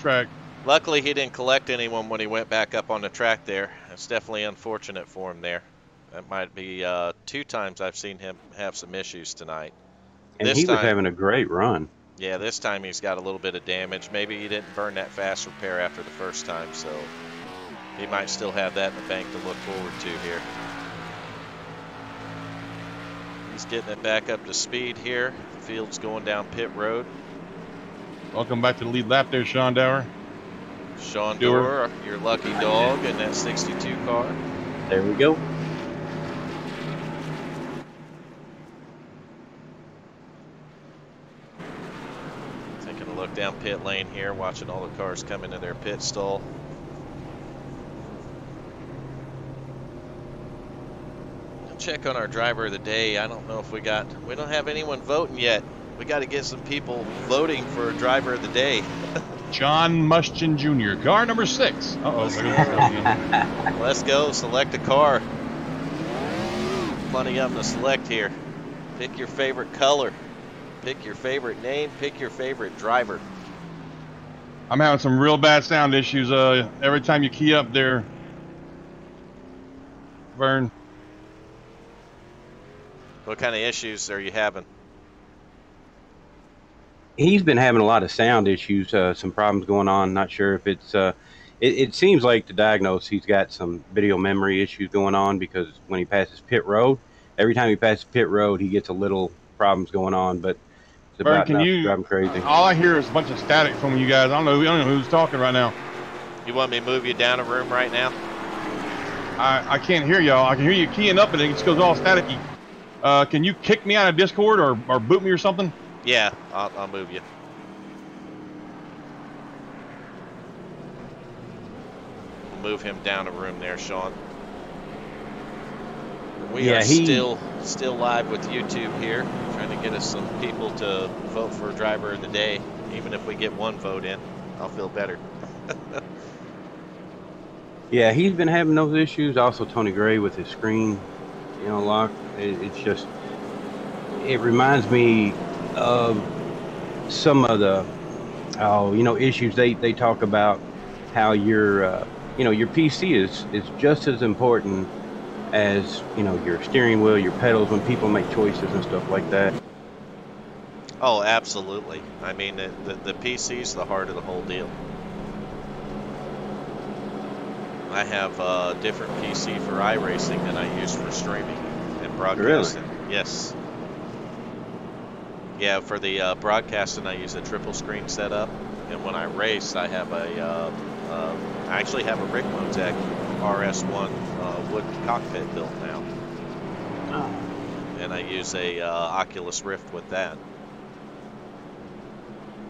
track. Luckily, he didn't collect anyone when he went back up on the track there. It's definitely unfortunate for him there. That might be 2 times I've seen him have some issues tonight. And This he was time- having a great run. Yeah, this time he's got a little bit of damage. Maybe he didn't burn that fast repair after the first time, so he might still have that in the bank to look forward to here. He's getting it back up to speed here. The field's going down pit road. Welcome back to the lead lap there, Sean Dower. Sean Doer. Doer, your lucky dog in that 62 car. There we go. Taking a look down pit lane here, watching all the cars come into their pit stall. Check on our driver of the day. I don't know if we don't have anyone voting yet. We got to get some people voting for driver of the day. John Muschin Jr., car number 6. Uh-oh. Let's go, select a car. Plenty of them to select here. Pick your favorite color. Pick your favorite name. Pick your favorite driver. I'm having some real bad sound issues every time you key up there, Vern. What kind of issues are you having? He's been having a lot of sound issues, some problems going on. Not sure if it's, it seems like to diagnose he's got some video memory issues going on, because when he passes pit road, every time he passes pit road, he gets a little problems going on, but it's Vern, about can enough you, to drive him crazy. all I hear is a bunch of static from you guys. I don't know who's talking right now. You want me to move you down a room right now? I can't hear y'all. I can hear you keying up and it just goes all staticky. Can you kick me out of Discord or boot me or something? Yeah, I'll move you. We'll move him down a room there, Sean. We are still live with YouTube here, trying to get us some people to vote for driver of the day. Even if we get one vote in, I'll feel better. Yeah, he's been having those issues. Also, Tony Gray with his screen, lock. It's just, it reminds me of some of the, issues they talk about, how your PC is just as important as, you know, your steering wheel, your pedals, when people make choices and stuff like that? Oh, absolutely. I mean, the PC's the heart of the whole deal. I have a different PC for iRacing than I use for streaming and broadcasting. Really? Yes. Yeah, for the broadcasting, I use a triple screen setup, and when I race, I have I actually have a Rick Motec RS1 wood cockpit built now, and I use a Oculus Rift with that.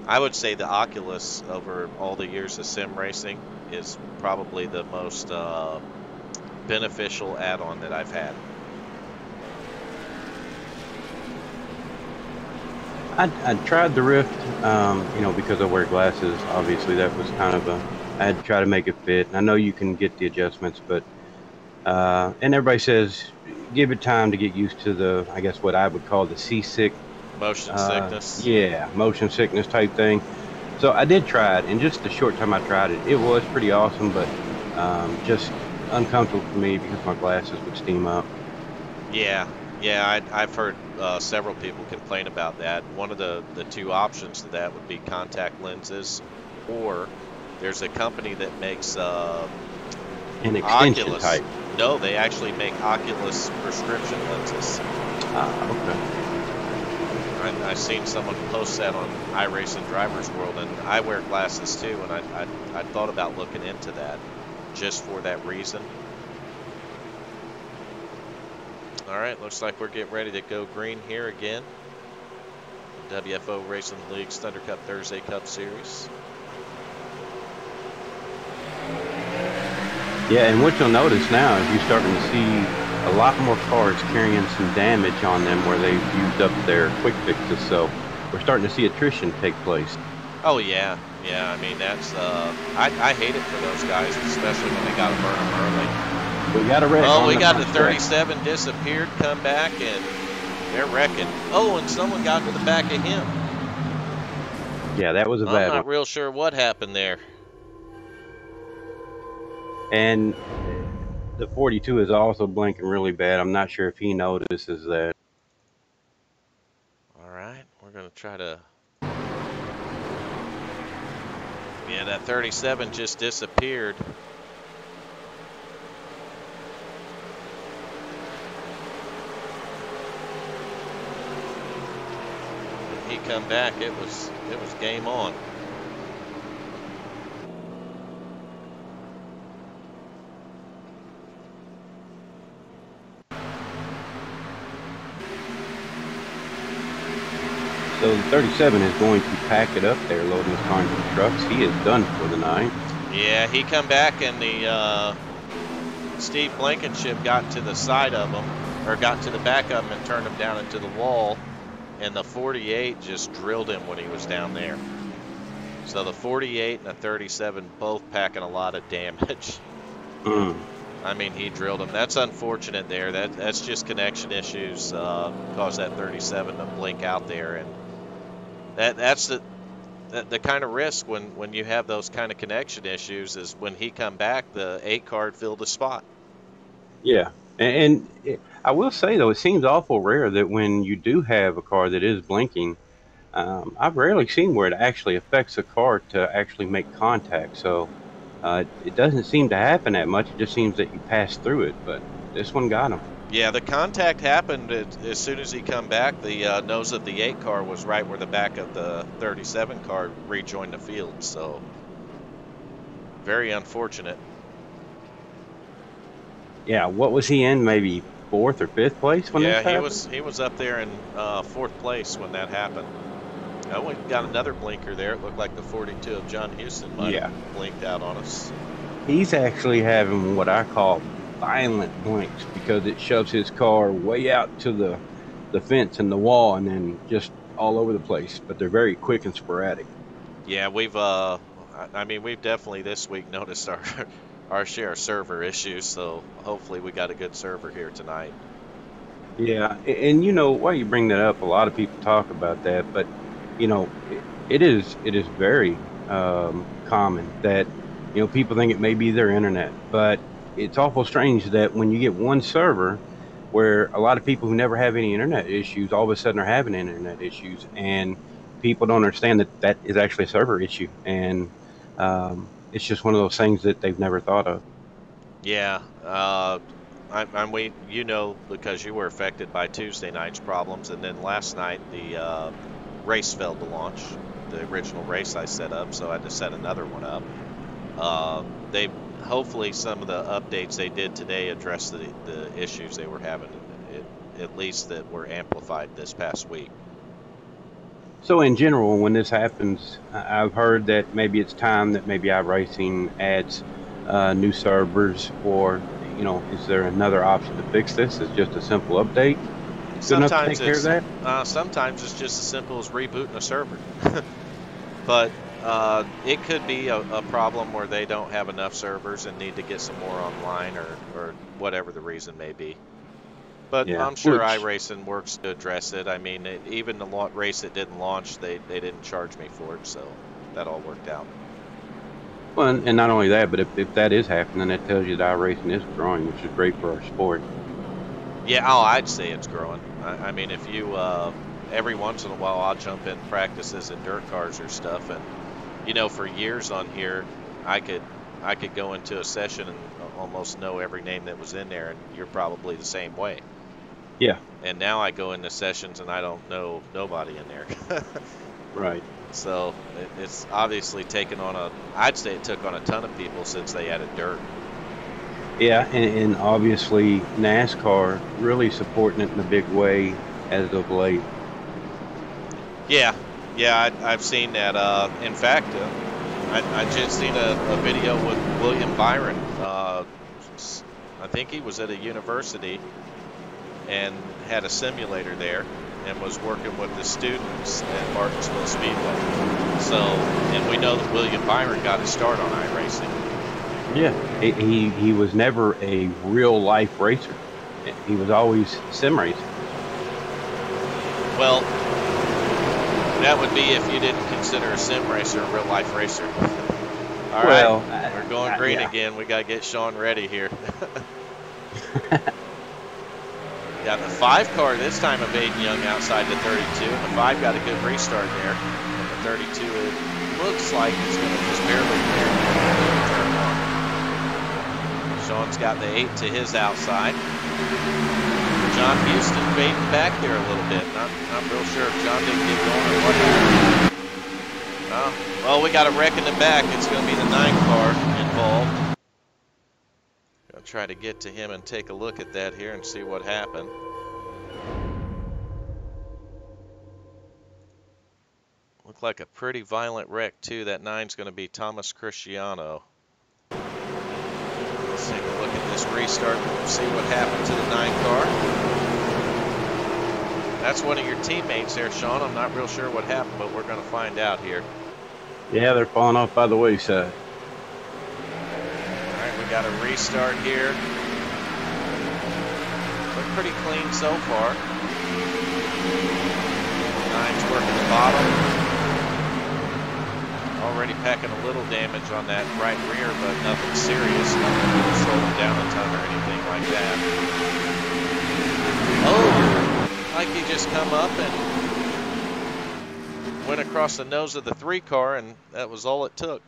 I would say the Oculus, over all the years of sim racing, is probably the most beneficial add-on that I've had. I tried the Rift, you know, because I wear glasses. Obviously, that was kind of I had to try to make it fit. I know you can get the adjustments, but and everybody says give it time to get used to the, I guess what I would call the seasick. Motion sickness. Yeah, motion sickness type thing. So I did try it, and just the short time I tried it, it was pretty awesome, but just uncomfortable for me because my glasses would steam up. Yeah, I've heard several people complain about that. One of the two options to that would be contact lenses, or there's a company that makes An extension Oculus. type. No, they actually make Oculus prescription lenses. Okay. I've seen someone post that on iRacing Drivers World, and I wear glasses too, and I thought about looking into that just for that reason. All right, looks like we're getting ready to go green here again. WFO Racing League's Thunder Cup Thursday Cup Series. Yeah, and what you'll notice now is you're starting to see a lot more cars carrying some damage on them where they've used up their quick fixes. So we're starting to see attrition take place. Oh yeah, I mean that's I hate it for those guys, especially when they got to burn them early. We got a wreck. Oh, we got the 37 disappeared, come back, and they're wrecking. Oh, and someone got to the back of him. Yeah, that was a bad one. I'm not real sure what happened there. And the 42 is also blinking really bad. I'm not sure if he notices that. All right, we're going to try to... Yeah, that 37 just disappeared. When he come back, it was game on. So the 37 is going to pack it up there, loading his car into the trucks. He is done for the night. Yeah, he come back, and the Steve Blankenship got to the side of him, or got to the back of him and turned him down into the wall, and the 48 just drilled him when he was down there. So the 48 and the 37 both packing a lot of damage. I mean, he drilled him. That's unfortunate there. That's just connection issues caused that 37 to blink out there, and that's the kind of risk when you have those kind of connection issues is when he come back, the 8 card filled the spot. Yeah, and I will say though, it seems awful rare that when you do have a car that is blinking, I've rarely seen where it actually affects a car to actually make contact. So it doesn't seem to happen that much. It just seems that you pass through it, but this one got him. Yeah, the contact happened as soon as he come back. The nose of the 8 car was right where the back of the 37 car rejoined the field. So very unfortunate. Yeah, what was he in? Maybe 4th or 5th place when that happened? Yeah, he was up there in 4th place when that happened. Oh, we got another blinker there. It looked like the 42 of John Houston might have blinked out on us. He's actually having what I call violent blinks because it shoves his car way out to the fence and the wall and then just all over the place. But they're very quick and sporadic. Yeah, we've definitely this week noticed our share of server issues. So hopefully we got a good server here tonight. Yeah, and you know, while you bring that up, a lot of people talk about that, but you know, it is very common that, you know, people think it may be their internet, but it's awful strange that when you get one server where a lot of people who never have any internet issues all of a sudden are having internet issues, and people don't understand that that is actually a server issue, and it's just one of those things that they've never thought of. Yeah, you know, because you were affected by Tuesday night's problems, and then last night the race failed to launch, the original race I set up, so I had to set another one up. They hopefully some of the updates they did today address the issues they were having, at least that were amplified this past week. So in general, when this happens, I've heard that maybe it's time that maybe iRacing adds new servers, or is there another option to fix this? Is just a simple update good enough to take care of that? Sometimes it's just as simple as rebooting a server. But it could be a problem where they don't have enough servers and need to get some more online, or whatever the reason may be. But yeah, I'm sure iRacing works to address it. I mean, even the race that didn't launch, they didn't charge me for it, so that all worked out. Well, and not only that, but if that is happening, that tells you that iRacing is growing, which is great for our sport. Yeah, I'd say it's growing. I mean, if you every once in a while, I'll jump in practices in dirt cars or stuff, and for years on here, I could go into a session and almost know every name that was in there, and you're probably the same way. Yeah. And now I go into sessions and I don't know nobody in there. Right. So it's obviously taken on I'd say it took on a ton of people since they added dirt. Yeah, and obviously NASCAR really supporting it in a big way as of late. Yeah, I've seen that. In fact, I just seen a video with William Byron. I think he was at a university and had a simulator there and was working with the students at Martinsville Speedway. So, and we know that William Byron got his start on iRacing. Yeah, he was never a real life racer. He was always sim racing. Well, that would be if you didn't consider a sim racer a real life racer. All right, we're going green again. We got to get Sean ready here. Got the 5 car this time of Aiden Young outside the 32, and the 5 got a good restart there. And the 32, it looks like it's going to just barely clear turn 1. Sean's got the 8 to his outside. John Houston fading back there a little bit. Not real sure if John didn't get going or what happened. Well, we got a wreck in the back. It's going to be the 9 car involved. I'll try to get to him and take a look at that here and see what happened. Looked like a pretty violent wreck too. That 9's going to be Thomas Cristiano. Let's take a look at this restart and see what happened to the 9 car. That's one of your teammates there, Sean. I'm not real sure what happened, but we're going to find out here. Yeah, they're falling off by the wayside. We got a restart here. Look pretty clean so far. 9's working the bottom. Already packing a little damage on that right rear, but nothing serious. Nothing to slow him down a ton or anything like that. Oh, like he just come up and went across the nose of the 3 car, and that was all it took.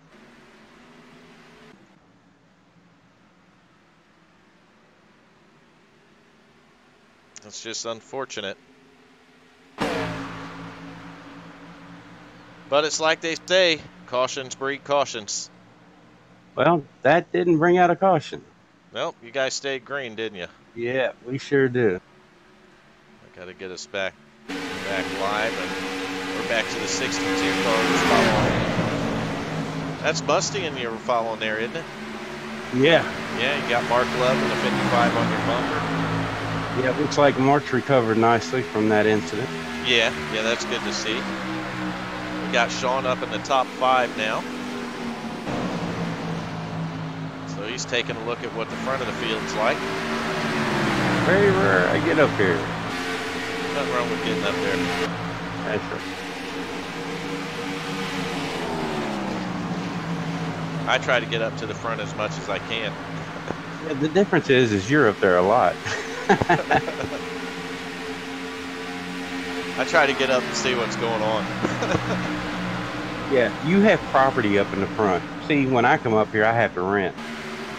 It's just unfortunate. But it's like they say, cautions breed cautions. Well, that didn't bring out a caution. Nope, you guys stayed green, didn't you? Yeah, we sure did. I got to get us back live, and we're back to the 62 car who's following. That's Musty and you were following there, isn't it? Yeah. Yeah, you got Mark Love and a 55 on your bumper. Yeah, it looks like Mark's recovered nicely from that incident. Yeah, that's good to see. We got Sean up in the top 5 now. So he's taking a look at what the front of the field's like. Very rare I get up here. Nothing wrong with getting up there. That's right. I try to get up to the front as much as I can. Yeah, the difference is you're up there a lot. I try to get up and see what's going on. Yeah, you have property up in the front. See, when I come up here, I have to rent.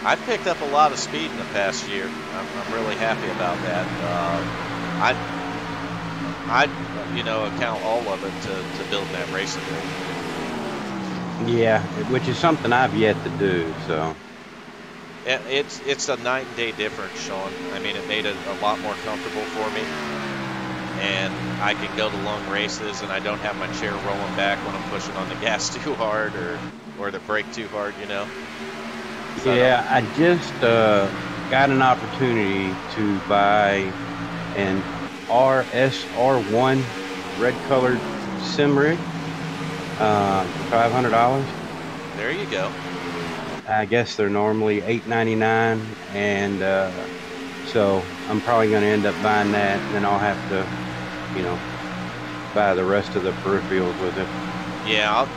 I've picked up a lot of speed in the past year. I'm really happy about that. I account all of it to building that racing rig. Yeah, which is something I've yet to do. So it's a night and day difference, Sean. I mean, it made it a lot more comfortable for me, and I can go to long races, and I don't have my chair rolling back when I'm pushing on the gas too hard or the brake too hard, you know. So yeah, I just got an opportunity to buy an RSR1 red-colored sim rig for $500. there you go. I guess they're normally $8.99, and so I'm probably going to end up buying that, and then I'll have to, buy the rest of the peripherals with it. Yeah,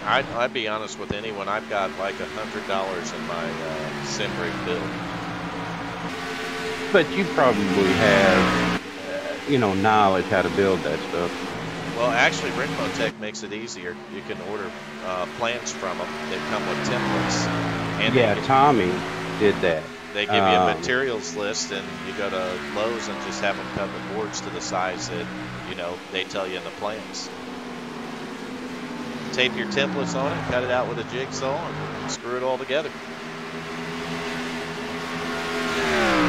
I'd be honest with anyone. I've got like $100 in my sim rig build. But you probably have, knowledge how to build that stuff. Well, actually, Ritmotech makes it easier. You can order plans from them. They come with templates. And yeah, Tommy did that. They give you a materials list, and you go to Lowe's and just have them cut the boards to the size that, they tell you in the plans. Tape your templates on it, cut it out with a jigsaw, and screw it all together.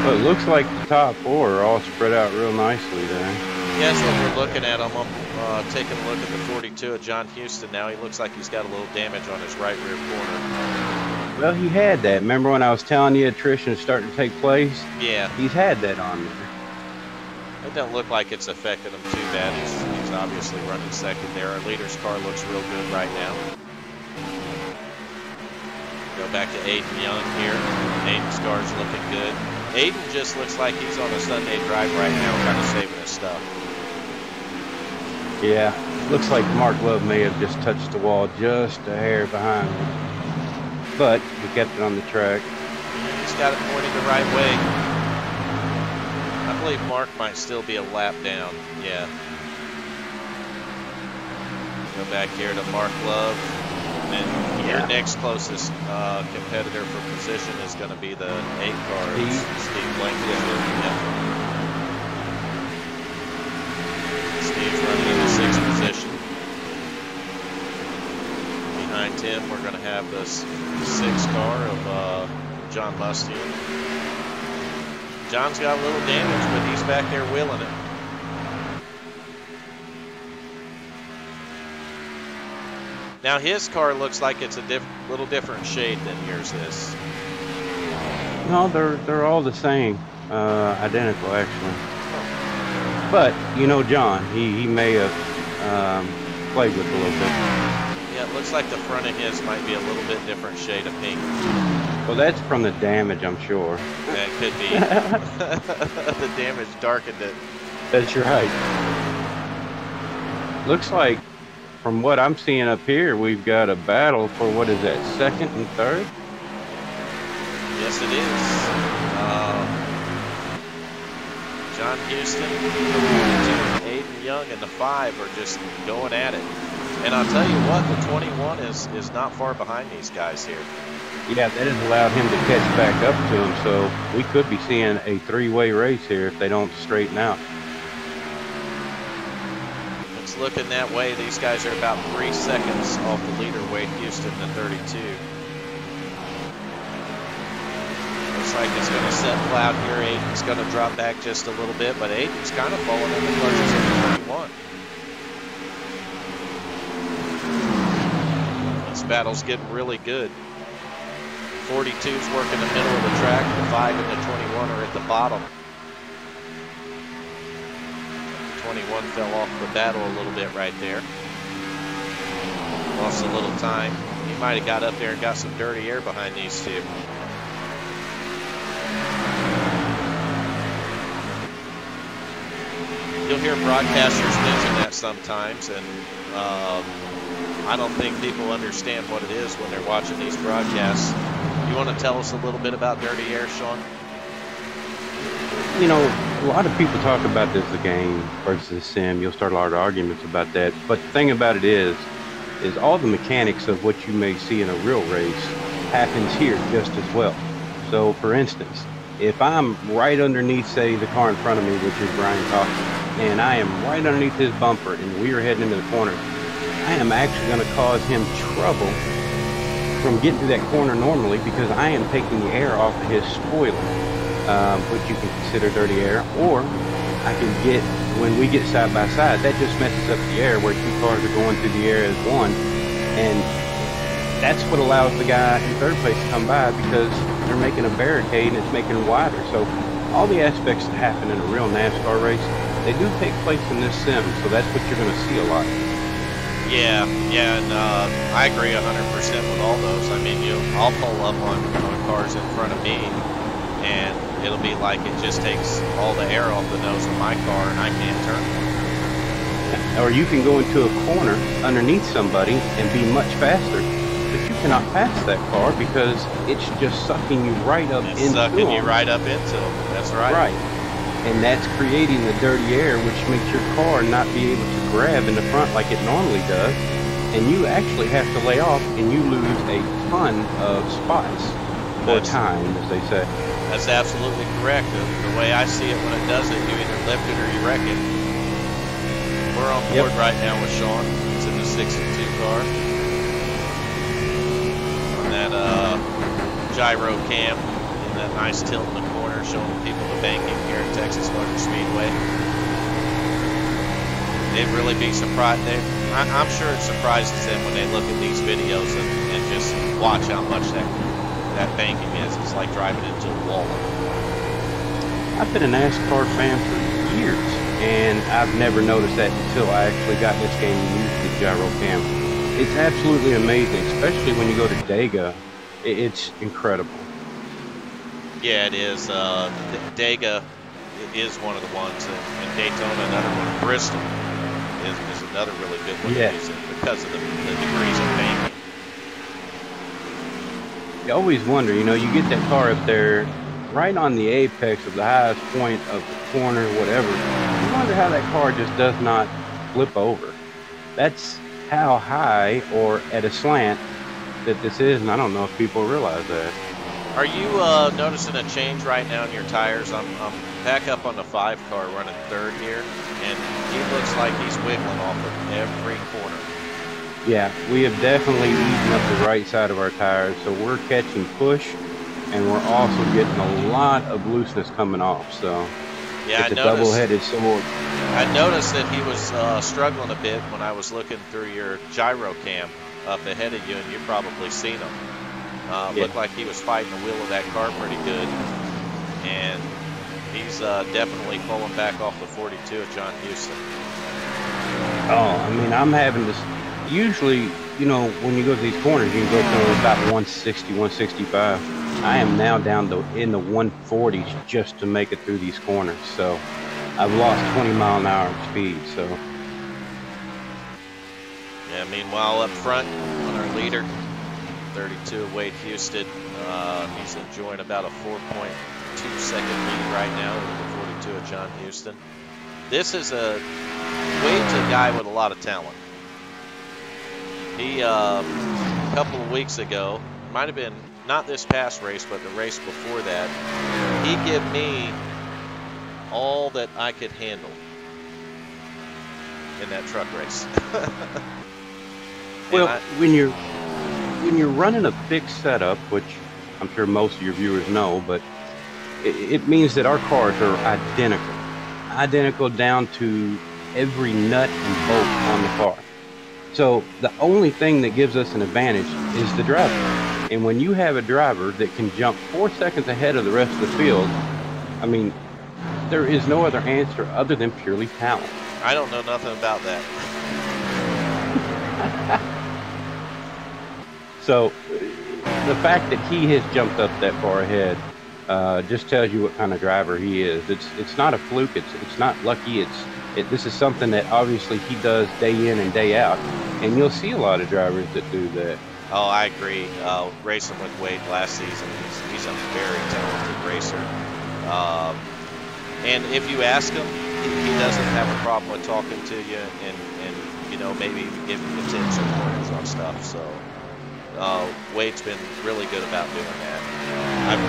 Well, it looks like the top four are all spread out real nicely there. Yeah, that's what we're looking at. I'm taking a look at the 42 of John Houston now. He looks like he's got a little damage on his right rear corner. Well, he had that. Remember when I was telling you attrition is starting to take place? Yeah. He's had that on there. It doesn't look like it's affected him too bad. He's obviously running second there. Our leader's car looks real good right now. Go back to Aiden Young here. Aiden's car's looking good. Aiden just looks like he's on a Sunday drive right now, kind of saving his stuff. Yeah, looks like Mark Love may have just touched the wall just a hair behind him. But he kept it on the track. He's got it pointed the right way. I believe Mark might still be a lap down. Yeah. Go back here to Mark Love. And then your next closest competitor for position is going to be the 8 car, Steve Blankenship. Yeah. Steve's running in the 6th position. Behind him, we're going to have the 6 car of John Mustian. John's got a little damage, but he's back there wheeling it. Now his car looks like it's a little different shade than yours is. No, they're all the same, identical actually. But John, he may have played with it a little bit. Yeah, it looks like the front of his might be a little bit different shade of pink. Well, that's from the damage, I'm sure. That could be. The damage darkened it. That's right. Looks like, from what I'm seeing up here, we've got a battle for, what is that, 2nd and 3rd? Yes, it is. John Houston, Aiden Young, and the 5 are just going at it. And I'll tell you what, the 21 is not far behind these guys here. Yeah, that has allowed him to catch back up to him, so we could be seeing a 3-way race here if they don't straighten out. It's looking that way. These guys are about 3 seconds off the leader, Wade Houston, the 32. Looks like it's going to settle out here. Aiden's going to drop back just a little bit, but Aiden's kind of falling in the clutches of the 21. This battle's getting really good. 42's working the middle of the track. The 5 and the 21 are at the bottom. The 21 fell off the battle a little bit right there. Lost a little time. He might have got up there and got some dirty air behind these two. You'll hear broadcasters mention that sometimes, and I don't think people understand what it is when they're watching these broadcasts. You want to tell us a little bit about Dirty Air, Sean? You know, a lot of people talk about this a game versus a sim. You'll start a lot of arguments about that. But the thing about it is all the mechanics of what you may see in a real race happens here just as well. So, for instance, if I'm right underneath, say, the car in front of me, which is Brian talking, and I am right underneath his bumper and we are heading into the corner, I am actually going to cause him trouble from getting to that corner normally because I am taking the air off of his spoiler, which you can consider dirty air. Or I can get, when we get side by side, that just messes up the air where two cars are going through the air as one, and that's what allows the guy in third place to come by because they're making a barricade and it's making it wider. So all the aspects that happen in a real NASCAR race, they do take place in this sim, so that's what you're going to see a lot. Yeah, and I agree 100% with all those. I mean, I'll pull up on cars in front of me, and it'll be like it just takes all the air off the nose of my car, and I can't turn. Or you can go into a corner underneath somebody and be much faster, but you cannot pass that car because it's just sucking you right up into them. Sucking you right up into them. That's right. Right. And that's creating the dirty air, which makes your car not be able to grab in the front like it normally does. And you actually have to lay off, and you lose a ton of spots, or time, as they say. That's absolutely correct. The way I see it, when it does it, you either lift it or you wreck it. We're on board right now with Sean. It's in the 62 car. On that gyro cam, in that nice tilt in the corner, showing people the banking here at Texas Motor Speedway. They'd really be surprised. I'm sure it surprises them when they look at these videos and just watch how much that banking is. It's like driving into a wall. I've been a NASCAR fan for years, and I've never noticed that until I actually got this game and used the gyro cam. It's absolutely amazing, especially when you go to Dega. It's incredible. Yeah, it is. Dega is one of the ones, and Daytona another one. Bristol is another really good one to use it because of the degrees of banking. You always wonder, you get that car up there right on the apex of the highest point of the corner, whatever. You wonder how that car just does not flip over. That's how high or at a slant that this is, and I don't know if people realize that. Are you noticing a change right now in your tires? I'm back up on the 5 car running third here, and he looks like he's wiggling off of every corner. Yeah, we have definitely eaten up the right side of our tires, so we're catching push, and we're also getting a lot of looseness coming off. So yeah, it's a double-headed sword. I noticed that he was struggling a bit when I was looking through your gyro cam up ahead of you, and you've probably seen him. Looked like he was fighting the wheel of that car pretty good, and he's definitely pulling back off the 42 of John Houston. Oh, I mean, I'm having this. Usually, when you go to these corners, you can go to about 160, 165. I am now down in the 140s just to make it through these corners. So I've lost 20 mile an hour speed. So yeah. Meanwhile, up front on our leader, 32 of Wade Houston, he's enjoying about a 4.2 second lead right now over the 42 of John Houston. This is Wade's a guy with a lot of talent. He, a couple of weeks ago, might have been not this past race, but the race before that, he gave me all that I could handle in that truck race. Well, when you're running a fixed setup, which I'm sure most of your viewers know, but it means that our cars are identical down to every nut and bolt on the car. So the only thing that gives us an advantage is the driver. And when you have a driver that can jump 4 seconds ahead of the rest of the field, I mean, there is no other answer other than purely talent. I don't know nothing about that. So the fact that he has jumped up that far ahead just tells you what kind of driver he is. It's not a fluke. It's not lucky. This is something that obviously he does day in and day out, and you'll see a lot of drivers that do that. Oh, I agree. Racing with Wade last season, he's a very talented racer. Um, and if you ask him, he doesn't have a problem with talking to you and you know, maybe even giving you tips or pointers on stuff. So Wade's been really good about doing that.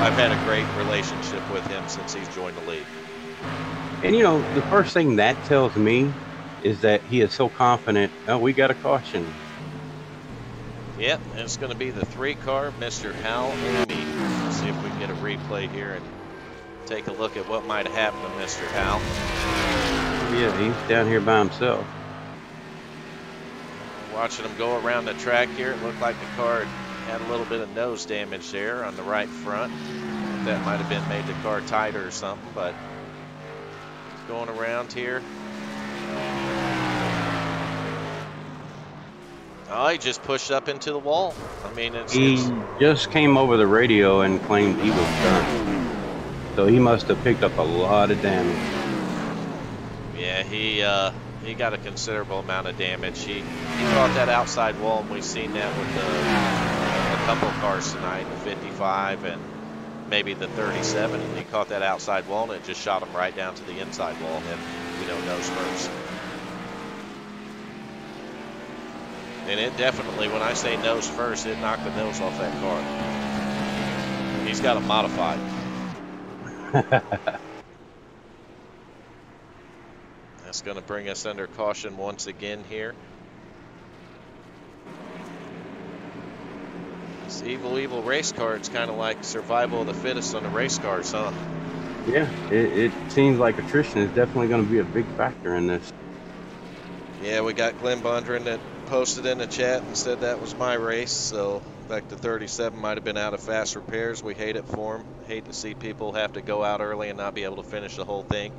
I've had a great relationship with him since he's joined the league. And you know, the first thing that tells me is that he is so confident. Oh, we got a caution. Yep, and it's going to be the 3-car, Mr. Hal and me. Let's see if we can get a replay here and take a look at what might have happened to Mr. Hal. Yeah, he's down here by himself. Watching him go around the track here, it looked like the car had a little bit of nose damage there on the right front. That might have been made the car tighter or something, but he's going around here. Oh, he just pushed up into the wall. I mean, He just came over the radio and claimed he was done. So he must have picked up a lot of damage. Yeah, he got a considerable amount of damage. He caught that outside wall, and we've seen that with a couple cars tonight, the 55 and maybe the 37. And he caught that outside wall, and it just shot him right down to the inside wall, and you know, nose first. And it definitely, when I say nose first, it knocked the nose off that car. He's got it modified. That's going to bring us under caution once again here. This evil race car, it's kind of like survival of the fittest on the race cars, huh? Yeah, it seems like attrition is definitely going to be a big factor in this. Yeah, we got Glenn Bondren that posted in the chat and said that was my race. So, in fact, the 37 might have been out of fast repairs. We hate it for him. Hate to see people have to go out early and not be able to finish the whole thing.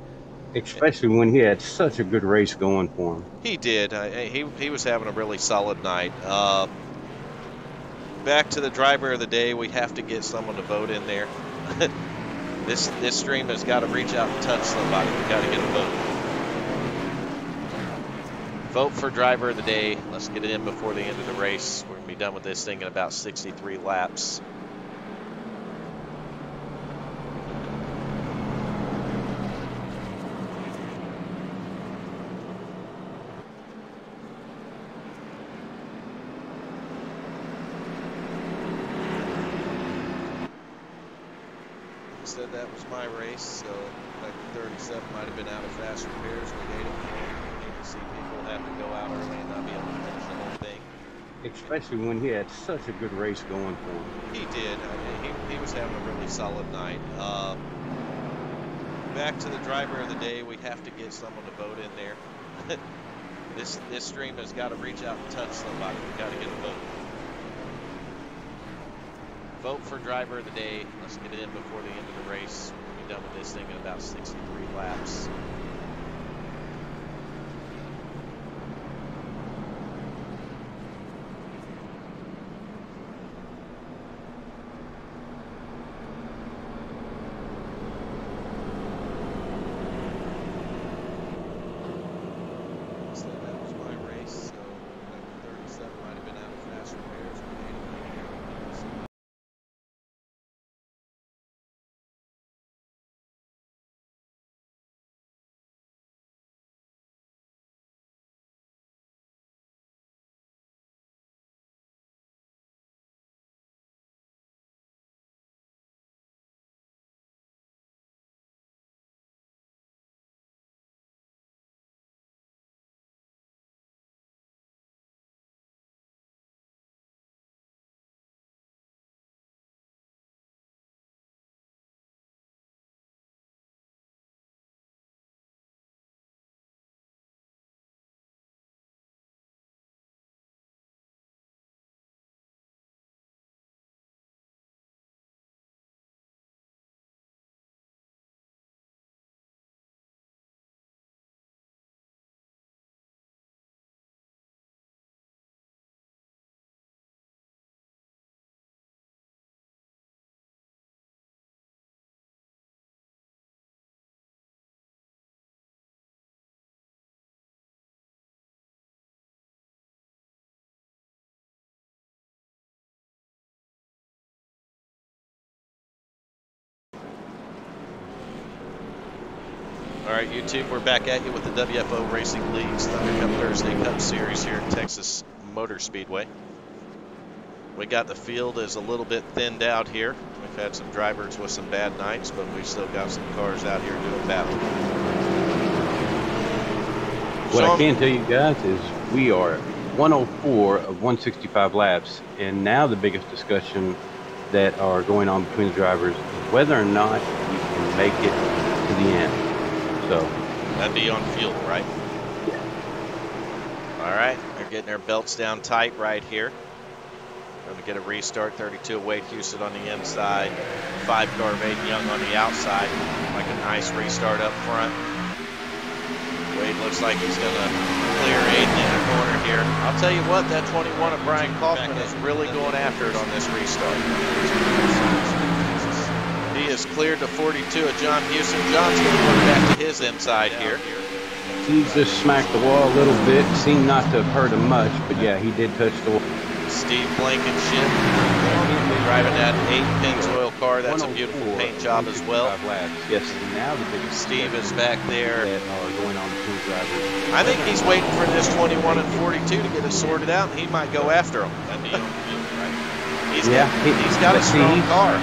Especially when he had such a good race going for him. He did. He was having a really solid night. Back to the driver of the day. We have to get someone to vote in there. This stream has got to reach out and touch somebody. We got to get a vote. Vote for driver of the day. Let's get it in before the end of the race. We're going to be done with this thing in about 63 laps. Said that was my race, so like the 37 might have been out of fast repairs. We hate to see people have to go out early and not be able to finish the whole thing. Especially when he had such a good race going for him. He did. I mean, he was having a really solid night. Back to the driver of the day. We have to get someone to vote in there. This stream has got to reach out and touch somebody. We got to get a vote. Vote for driver of the day. Let's get it in before the end of the race. We'll be done with this thing in about 63 laps. All right, YouTube, we're back at you with the WFO Racing League's Thunder Cup Thursday Cup Series here at Texas Motor Speedway. We got the field is a little bit thinned out here. We've had some drivers with some bad nights, but we've still got some cars out here doing battle. What I can tell you guys is we are 104 of 165 laps, and now the biggest discussion that are going on between the drivers is whether or not you can make it to the end. So that'd be on fuel, right? Yeah. All right, they're getting their belts down tight right here. Going to get a restart. 32 Wade Houston on the inside, 5-car Aiden Young on the outside. Like a nice restart up front. Wade looks like he's going to clear Aiden in the corner here. I'll tell you what, that 21 of Brian Kaufman is really going after it on this restart. He is cleared to 42 of John Houston. John's going to work back to his inside here. He just smacked the wall a little bit. Seemed not to have hurt him much, but yeah, he did touch the wall. Steve Blankenship driving that 8 Pennzoil car. That's a beautiful paint job as well. Yes, now the biggest Steve is back there. that are going on between drivers. I think he's waiting for this 21 and 42 to get it sorted out, and he might go after him. He's got a strong car.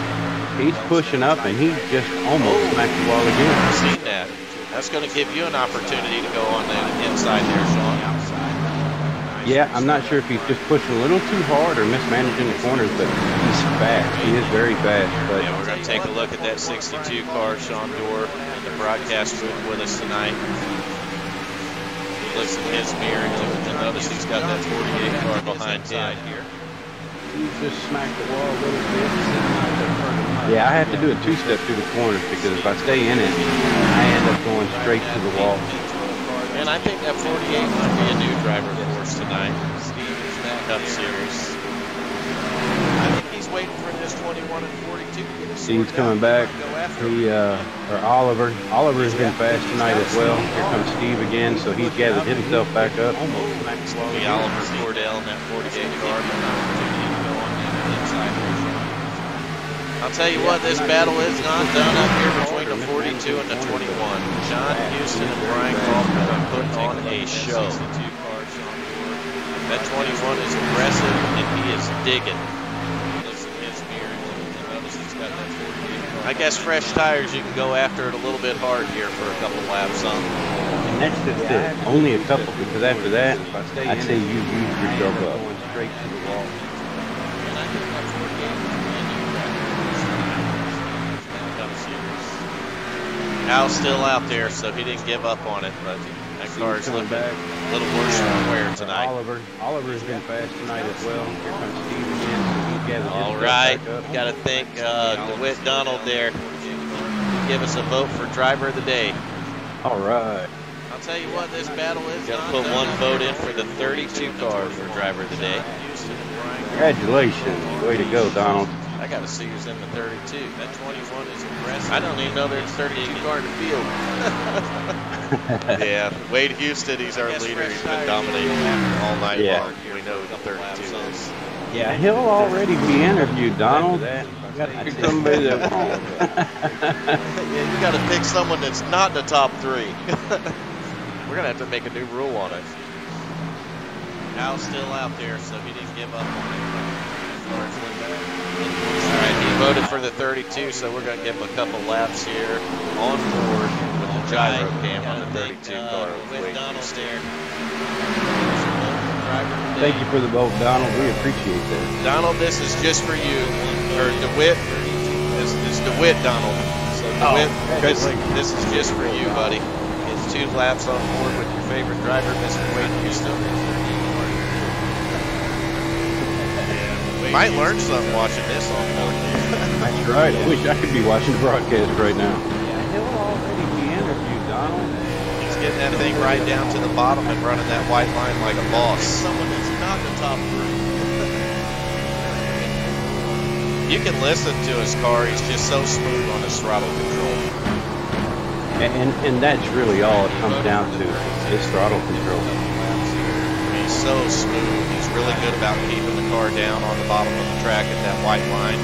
He's pushing up, and he just almost smacked the wall again. I've seen that. That's going to give you an opportunity to go on the inside there, Sean. Yeah, I'm not sure if he's just pushing a little too hard or mismanaging the corners, but he's fast. He is very fast. But yeah, we're going to take a look at that 62 car, Sean Dorr, in the broadcast booth with us tonight. He looks in his mirror and notice he's got that 48 car behind him. He just smacked the wall a little bit. Yeah, I have to do a 2-step through the corners because if I stay in it, I end up going straight to the wall. And I think that 48 might be a new driver for us tonight. Cup Series. I think he's waiting for this 21 and 42 to get us. Steve's coming back. Or Oliver. Oliver's been fast tonight as well. Here comes Steve again, so he's gathered himself back up. The Oliver Cordell in that 48 car. I'll tell you what, this battle is not done up here between the 42 and the 21. John Houston and Brian Kaufman are putting on a show. That 21 is aggressive and he is digging. I guess fresh tires, you can go after it a little bit hard here for a couple laps on. And that's just it. Only a couple, because after that, I'd say you used yourself up. Going straight to the wall. Al's still out there, so he didn't give up on it, but that car is looking a little worse than wear tonight. Oliver's been fast tonight as well. Here comes Steve again. So he's gathered all right, got to thank DeWitt Donald there. Give us a vote for driver of the day. All right. I'll tell you what, this battle is. Got to put one vote in for the 32 car for driver of the day. Congratulations. Way to go, Donald. I got to see who's in the 32. That 21 is impressive. I don't even know there's 32 car in the field. Yeah, Wade Houston, he's our leader. He's been dominating all night long. We know who the 32 is. Yeah, he'll already be interviewed, Donald. You got to pick somebody that won't. Yeah, you got to pick someone that's not in the top 3. We're going to have to make a new rule on it. Al's still out there, so he didn't give up on it. All right, he voted for the 32, so we're going to give him a couple laps here on board with the gyro cam on the 32 car. Thank you for the vote, Donald. We appreciate that. Donald, this is just for you. Or DeWitt. This is DeWitt, Donald. So DeWitt, this is just for you, buddy. It's 2 laps on board with your favorite driver, Mr. Wade Houston. Might learn something watching this on board. That's right. I wish I could be watching the broadcast right now. Yeah, he'll already be interviewed, Donald. He's getting that thing right down to the bottom and running that white line like a boss. Someone that's not the top 3. You can listen to his car. He's just so smooth on his throttle control. And that's really all it comes down to, is throttle control. He's so smooth. He's really good about keeping the car down on the bottom of the track at that white line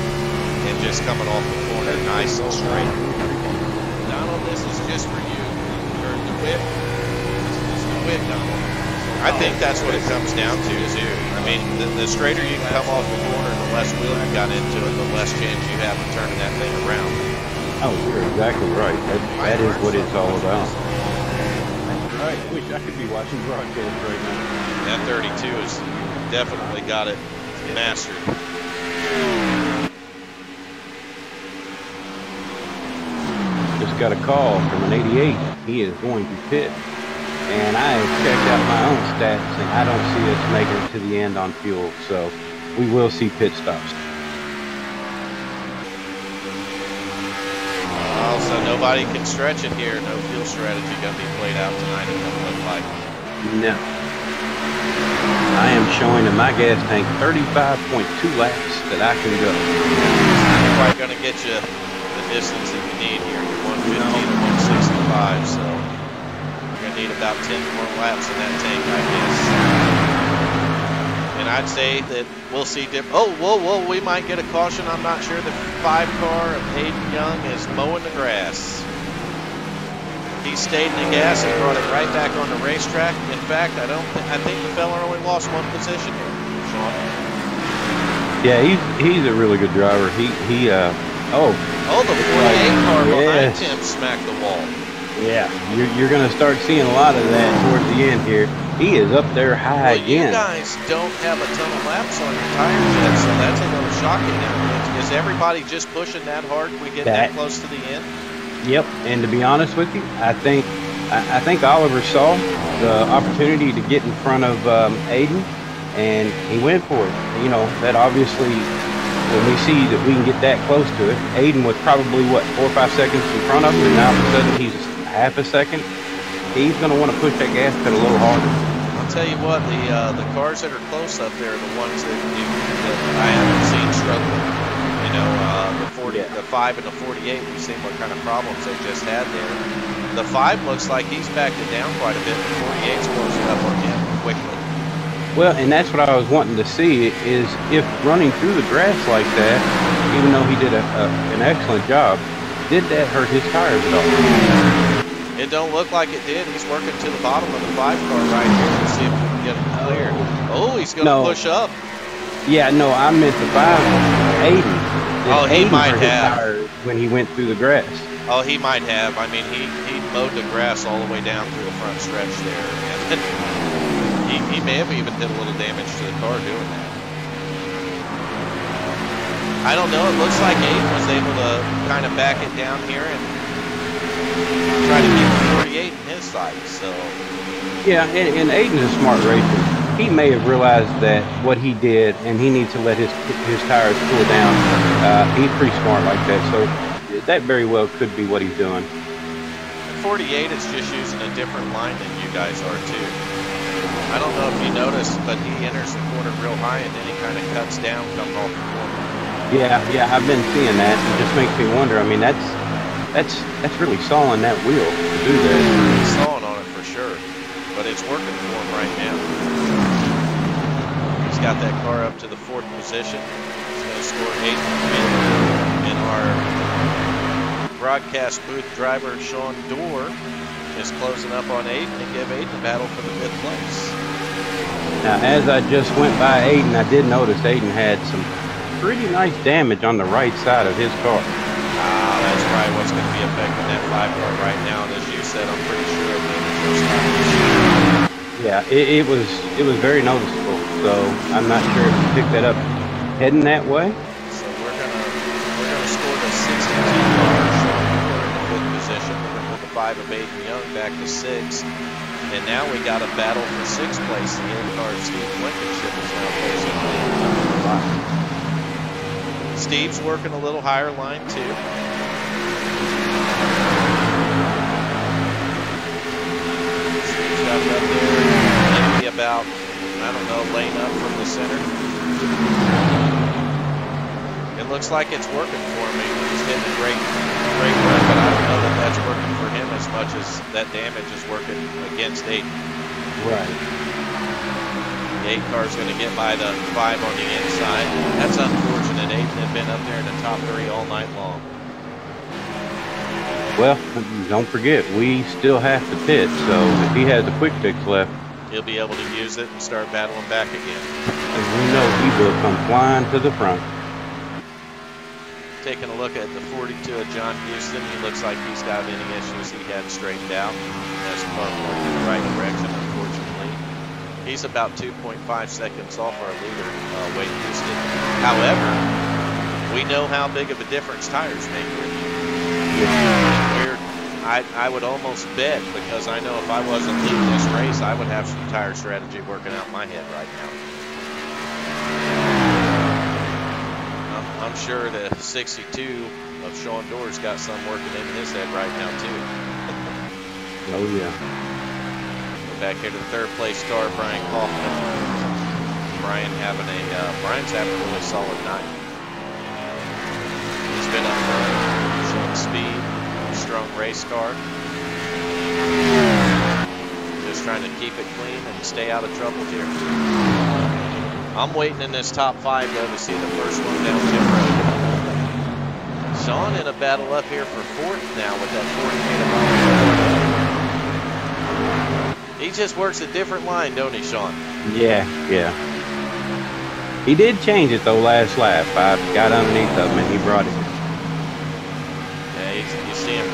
and just coming off the corner nice and straight. Donald, this is just for you. I think that's what it comes down to too. I mean, the straighter you can come off the corner, the less wheel you got into it, the less chance you have of turning that thing around. Oh, you're exactly right. That is what it's all about. I wish I could be watching broadcast right now. That 32 has definitely got it mastered. Just got a call from an 88. He is going to pit. And I have checked out my own stats, and I don't see us making it to the end on fuel. So we will see pit stops. So nobody can stretch it here. No fuel strategy going to be played out tonight, it doesn't look like. No. I am showing in my gas tank 35.2 laps that I can go. It's probably going to get you the distance that you need here, 150 to 165. So you're going to need about 10 more laps in that tank, I guess. And I'd say that we'll see whoa, we might get a caution. I'm not sure. The 5 car of Aiden Young is mowing the grass. He stayed in the gas and brought it right back on the racetrack. In fact, I think the fella only lost 1 position here, Sean. Yeah, he's a really good driver. The 48 car behind him smacked the wall. Yeah, you're going to start seeing a lot of that towards the end here. He is up there high again. You guys don't have a ton of laps on your tires yet, so that's a little shocking now. Is everybody just pushing that hard? We get that close to the end? Yep, and to be honest with you, I think Oliver saw the opportunity to get in front of Aiden, and he went for it. You know, that obviously, when we see that we can get that close to it, Aiden was probably, 4 or 5 seconds in front of him, and now all of a sudden he's half a second. He's going to want to push that gas pedal a little harder. I'll tell you what, the cars that are close up there are the ones that I haven't seen struggling. You know, the 5 and the 48, we've seen what kind of problems they just had there. The 5 looks like he's backed it down quite a bit. The 48's closing up on him quickly. Well, and that's what I was wanting to see, is if running through the grass like that, even though he did an excellent job, did that hurt his tires at all? It don't look like it did. He's working to the bottom of the 5 car right here to see if we can get him cleared. Oh, he's going to push up. Yeah, no, I meant the 5 Aiden. Oh, he might have. Tires when he went through the grass. Oh, he might have. I mean, he mowed the grass all the way down through the front stretch there. And he may have even did a little damage to the car doing that. I don't know. It looks like Aiden was able to kind of back it down here and try to keep the 48 in his sight. So yeah, and Aiden's a smart racer. He may have realized that what he did, and he needs to let his tires cool down. He's pretty smart like that, so that very well could be what he's doing. 48 is just using a different line than you guys are too. I don't know if you noticed, but he enters the corner real high and then he kind of cuts down coming off the corner. Yeah, I've been seeing that. It just makes me wonder. I mean, that's really sawing that wheel to do that. He's sawing on it for sure, but it's working for him right now. He's got that car up to the 4th position. He's going to score 8th. And our broadcast booth driver, Sean Dorr, is closing up on Aiden to give Aiden a battle for the 5th place. Now, as I just went by Aiden, I did notice Aiden had some pretty nice damage on the right side of his car. That's probably what's going to be affecting that 5 car right now. And as you said, I'm pretty sure it'll be the first time. Yeah, it was very noticeable. So I'm not sure if you picked that up heading that way. So we're gonna score the 62 car, showing in the 5th position. We're gonna put the 5 of Aiden Young back to 6th. And now we got a battle for 6th place. The 8 car Steve Blankenship is now facing number 5. Steve's working a little higher line too. Steve's got it up there. Maybe about, I don't know, lane up from the center. It looks like it's working for me. He's hitting a great run, but I don't know that that's working for him as much as that damage is working against Aiden. Right. The 8 car is going to get by the 5 on the inside. That's unfortunate. Aiden had been up there in the top 3 all night long. Well, don't forget, we still have to pit, so if he has a quick fix left, he'll be able to use it and start battling back again. As we know, he will come flying to the front. Taking a look at the 42 of John Houston, he looks like he's got any issues he hadn't straightened out. Has the car going in the right direction, unfortunately. He's about 2.5 seconds off our leader, Wade Houston. However, we know how big of a difference tires make here. I would almost bet, because I know if I wasn't leading this race, I would have some tire strategy working out in my head right now. I'm sure the 62 of Sean Doerr's got some working in his head right now too. Oh yeah. Go back here to the third place car, Brian Kaufman. Brian's having a really solid night. He's been up front, showing speed, strong race car. Just trying to keep it clean and stay out of trouble here. I'm waiting in this top 5 though to see the first one down pit road. Sean in a battle up here for 4th now with that 48. He just works a different line, don't he, Sean? Yeah, yeah. He did change it though last lap. I got underneath of him and he brought it. Yeah, you see him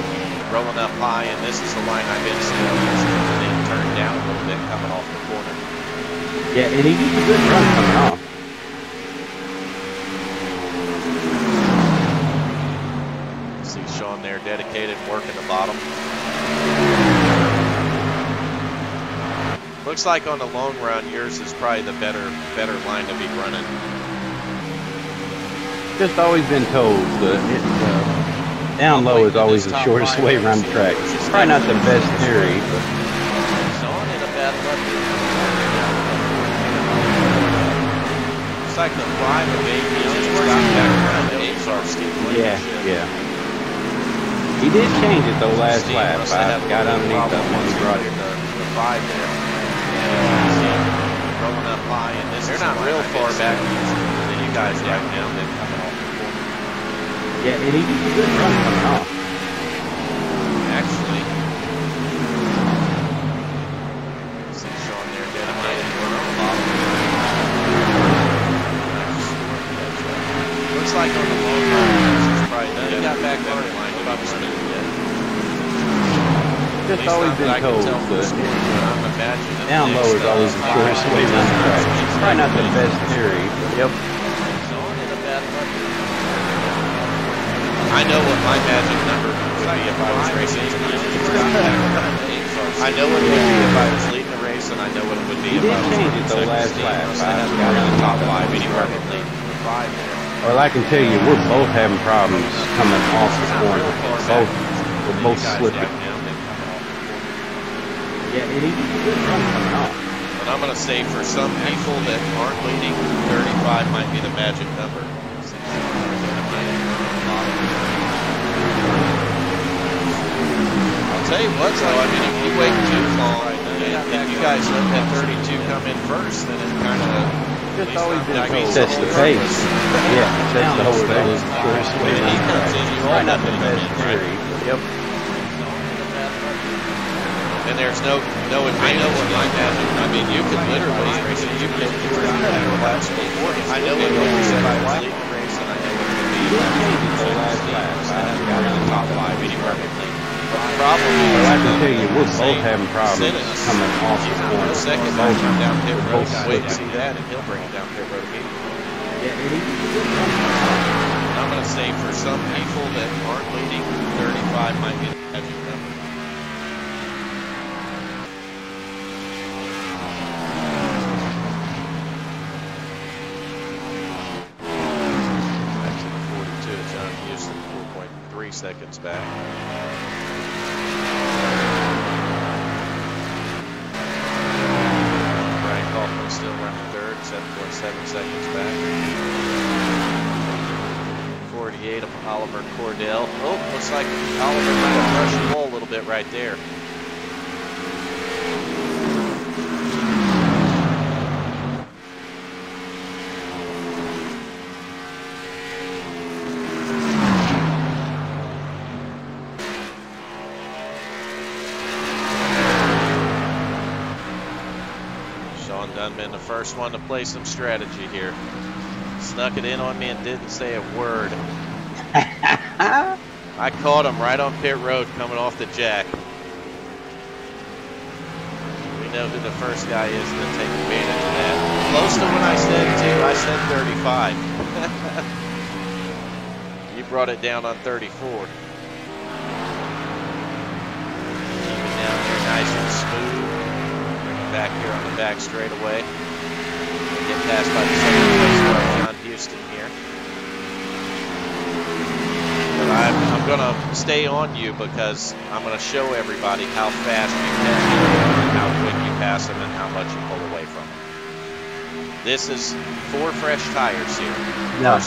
rolling up high, and this is the line I've been seeing. He's then turned down a little bit coming off the corner. Yeah, and he gets a good run coming off. See Sean there, dedicated, working the bottom. Looks like on the long run, yours is probably the better line to be running. Just always been told that down low is always the shortest way around the track. It's probably not the best theory, but Sean in a battle up here. Looks like the 5 of 8 just got back around the 8's our Steve Williams. yeah. He did change it though last lap. I got underneath of him and he brought it. The 5 there. Rolling up high, and they're not real far back than you guys right now. They're coming off the corner. Yeah, and he gets a good run coming off. Actually, see Sean there dedicated, working on the bottom. Looks like on the long run, he's probably done. He got back better line about the speed yet. Just always been told that down low is always the shortest way around the track. It's probably not the best theory, but yep. I know what my magic number would be if I was racing tonight. I know what it would be if I was leading the race, and I know what it would be if I was change it the last lap. I got in the top 5 anywhere but leading the 5 there. Well, I can tell you, we're both having problems coming off the corner. We're both slipping. Yeah, and he gets a good run coming off. But I'm going to say for some people that aren't leading, 35 might be the magic number. I'll tell you what, though, I mean, if you wait too long, and you guys let that 32 come in first, then it kind of just always been told. Sets the pace. Yeah, sets the whole pace. When he comes in, you all have to come in, right? Yep. And there's no advantage. I know what my magic. I mean, you could literally race it. You could last before. I know what you said. I was leading the race, and I know what it would be. The last lap. I got in the top 5 anywhere but leading. But the problem is, well, I can tell you, we're both having problems coming off the corner. Second time come down pit road, wait to see that, and he'll bring it down pit road again. And I'm going to say for some people that aren't leading, 35 might be the magic number. Back to the 42 of John Houston, 4.3 seconds back. Still running third, 7.7 seconds back. 48 of Oliver Cordell. Oh, looks like Oliver might have brushed the wall a little bit right there. Done been the first one to play some strategy here. Snuck it in on me and didn't say a word. I caught him right on pit road coming off the jack. We know who the first guy is to take advantage of that. Close to what I said too. I said 35. You brought it down on 34. Keep it down here nice and smooth. Bring it back here on the back straightaway. Get passed by the second place car, John Houston here. But I'm going to stay on you because I'm going to show everybody how fast you catch him, and how quick you pass him, and how much you pull away from him. This is 4 fresh tires here. No.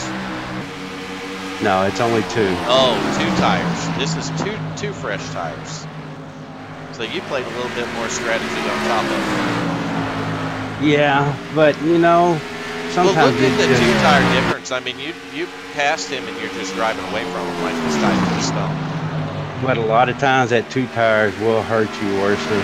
No, it's only 2. Oh, 2 tires. This is two fresh tires. So you played a little bit more strategy on top of it. Yeah, but you know, sometimes well, look at the 2-tire difference. I mean, you passed him and you're just driving away from him like he's tied to the stump. But a lot of times that 2 tires will hurt you worse than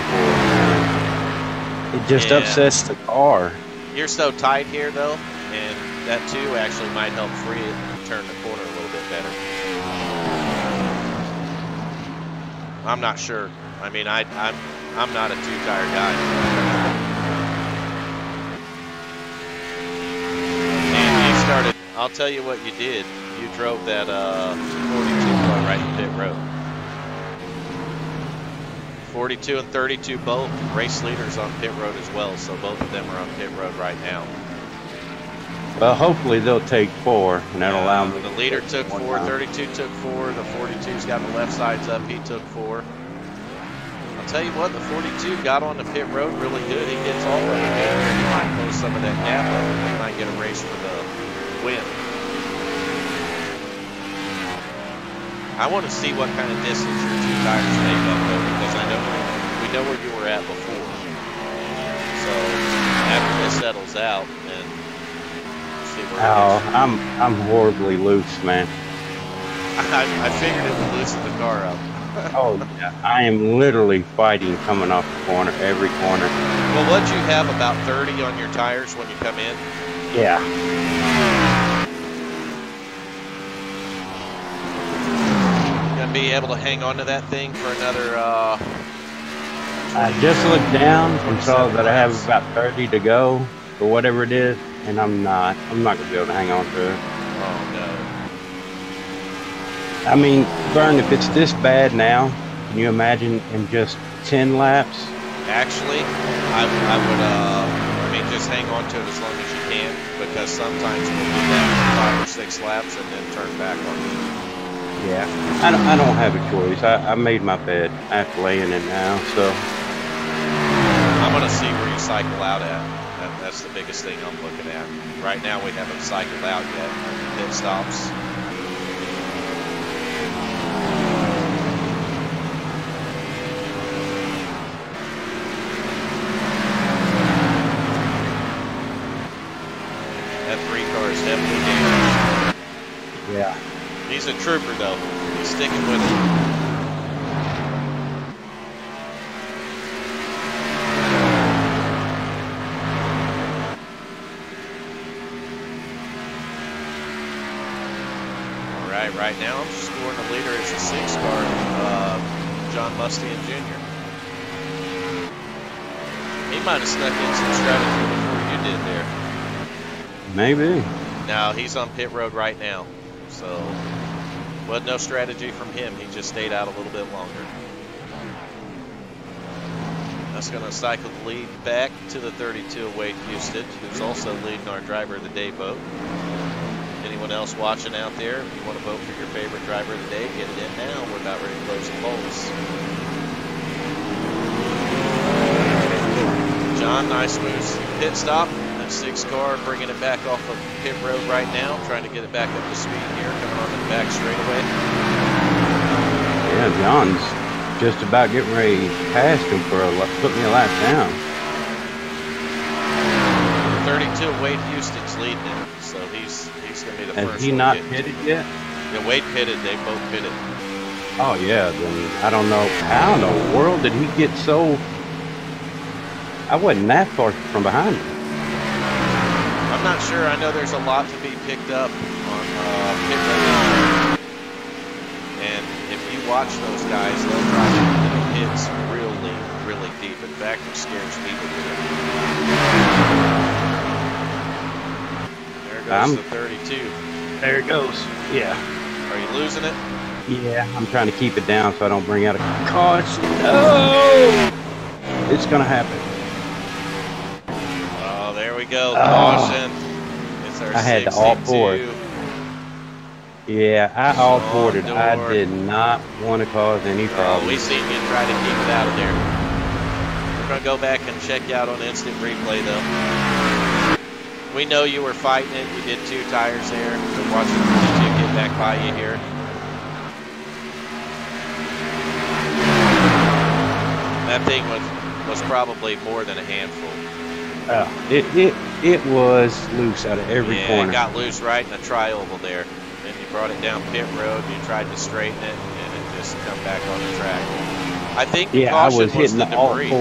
4. It just upsets the car. You're so tight here though, and that 2 actually might help free it and turn the corner a little bit better. I'm not sure. I mean, I'm not a 2-tire guy. I'll tell you what you did. You drove that 42 car right in pit road. 42 and 32 both race leaders on pit road as well, so both of them are on pit road right now. Well, hopefully they'll take 4, and that'll allow me. The leader took 4, 32 took 4, the 42's got the left sides up, he took 4. I'll tell you what, the 42 got on the pit road really good. He gets all of it good. He might close some of that gap up, and he might get a race for the win. I want to see what kind of distance your 2 tires make up though, because we know where you were at before. So after this settles out, then see where I'm horribly loose, man. I figured it would loosen the car up. Oh yeah, I am literally fighting coming off the corner, every corner. Well, what you have about 30 on your tires when you come in? Yeah. Gonna be able to hang on to that thing for another I just looked down and saw that I have about 30 to go or whatever it is, and I'm not gonna be able to hang on to it. Oh no. I mean, Vern, if it's this bad now, can you imagine in just 10 laps? Actually, I would just hang on to it as long as you can, because sometimes we'll do that for 5 or 6 laps and then turn back on it. Yeah, I don't have a choice. I made my bed. I have to lay in it now, so. I'm going to see where you cycle out at. That's the biggest thing I'm looking at. Right now we haven't cycled out yet on the pit stops. That 3 car is definitely damaged. Yeah. He's a trooper though. He's sticking with it. All right now I'm scoring the leader as a 6 car, John Mustian Jr. He might have snuck in some strategy before you did there. Maybe. Now he's on pit road right now, so wasn't no strategy from him. He just stayed out a little bit longer. That's going to cycle the lead back to the 32 of Wade Houston, who's also leading our driver of the day vote. Anyone else watching out there, if you want to vote for your favorite driver of the day, get it in now. We're about ready to close the polls. John, nice moves. Pit stop. That 6 car bringing it back off of pit road right now, trying to get it back up to speed here, coming on the back straightaway. Yeah, John's just about getting ready past him for put me a lap down. 32 Wade Houston's leading him, so he's going to be the first. Has he not pitted yet? Yeah, Wade pitted. They both pitted. Oh yeah, then I don't know how in the world did he get so. I wasn't that far from behind him. I'm not sure. I know there's a lot to be picked up on pit road. And if you watch those guys, they'll drive into the pits really, really deep. In fact, it scares me to do it. There goes the 32. There it goes. Yeah. Are you losing it? Yeah, I'm trying to keep it down so I don't bring out a caution. Oh! It's going to happen. Oh, there we go. Caution. It's our I had 62. to alt forward. Yeah, I alt forwarded. I did not want to cause any problems. Oh, we seen you try to keep it out of there. We're going to go back and check you out on instant replay, though. We know you were fighting it. You did 2 tires there. We're watching the 22 get back by you here. That thing was probably more than a handful. It was loose out of every corner. It got loose right in the tri-oval there. Then you brought it down pit road. You tried to straighten it, and it just come back on the track. I think the caution was hitting the debris.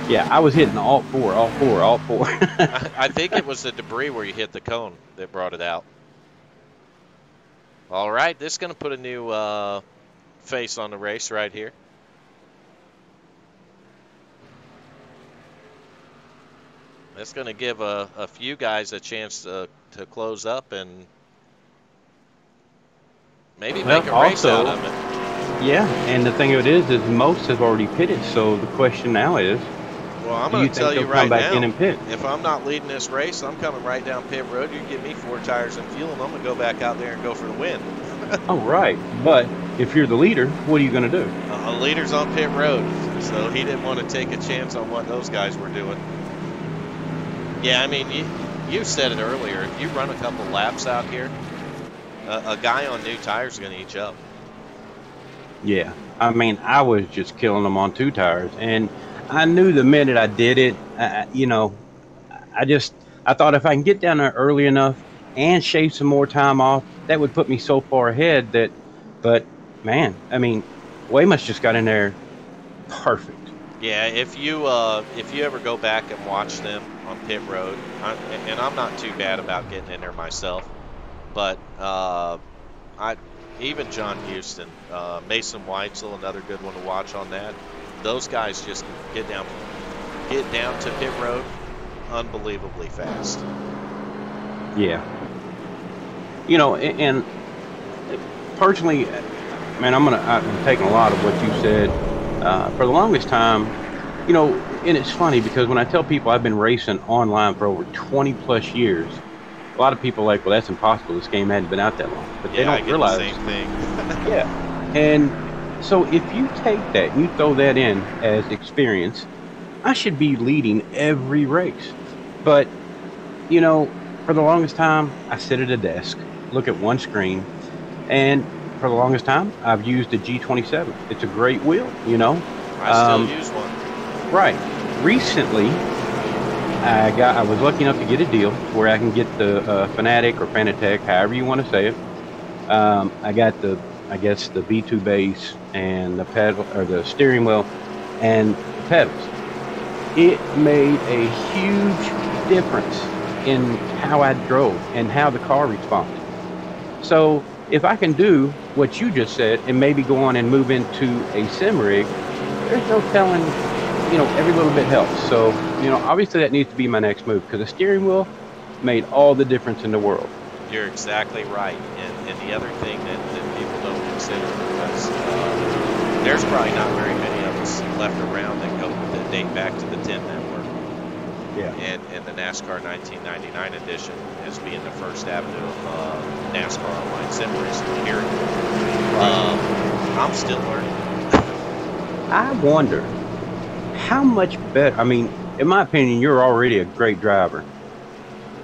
Yeah, I was hitting the alt 4. I think it was the debris where you hit the cone that brought it out. All right, this is going to put a new face on the race right here. That's going to give a few guys a chance to close up and maybe make a race out of it. Yeah, and the thing of it is most have already pitted. So the question now is, well, I'm going to tell you right now, in and pit? If I'm not leading this race, I'm coming right down pit road. You give me 4 tires and fuel, and I'm going to go back out there and go for the win. Oh, right. But if you're the leader, what are you going to do? The leader's on pit road, so he didn't want to take a chance on what those guys were doing. Yeah, I mean, you said it earlier. If you run a couple laps out here, a guy on new tires is going to eat you up. Yeah, I mean, I was just killing them on 2 tires, and I knew the minute I did it, you know, I thought if I can get down there early enough and shave some more time off, that would put me so far ahead that, but man, I mean, Weymouth just got in there perfect. Yeah, if you ever go back and watch them on pit road, and I'm not too bad about getting in there myself, but even John Houston, Mason Weitzel, another good one to watch on that. Those guys just get down to pit road unbelievably fast. Yeah. You know, and personally, man, I'm taking a lot of what you said. For the longest time, you know, and it's funny because when I tell people I've been racing online for over 20 plus years, a lot of people are like, well, that's impossible. This game hadn't been out that long. But they don't realize. The same thing. Yeah. And so if you take that and you throw that in as experience, I should be leading every race. But, you know, for the longest time, I sit at a desk, look at one screen, and for the longest time, I've used a G27. It's a great wheel, you know. I still use one. Right. Recently, I was lucky enough to get a deal where I can get the Fanatic or Fanatec, however you want to say it. I got the V2 base and the pedal or the steering wheel and the pedals. It made a huge difference in how I drove and how the car responded. So if I can do what you just said and maybe go on and move into a sim rig, there's no telling, you know, every little bit helps. So, you know, obviously that needs to be my next move because the steering wheel made all the difference in the world. You're exactly right. And the other thing that people don't consider, because there's probably not very many of us left around that date back to the 10 network. Yeah. And the NASCAR 1999 edition as being the first avenue of NASCAR online sim racing here. I'm still learning. I wonder how much better. I mean, in my opinion, you're already a great driver,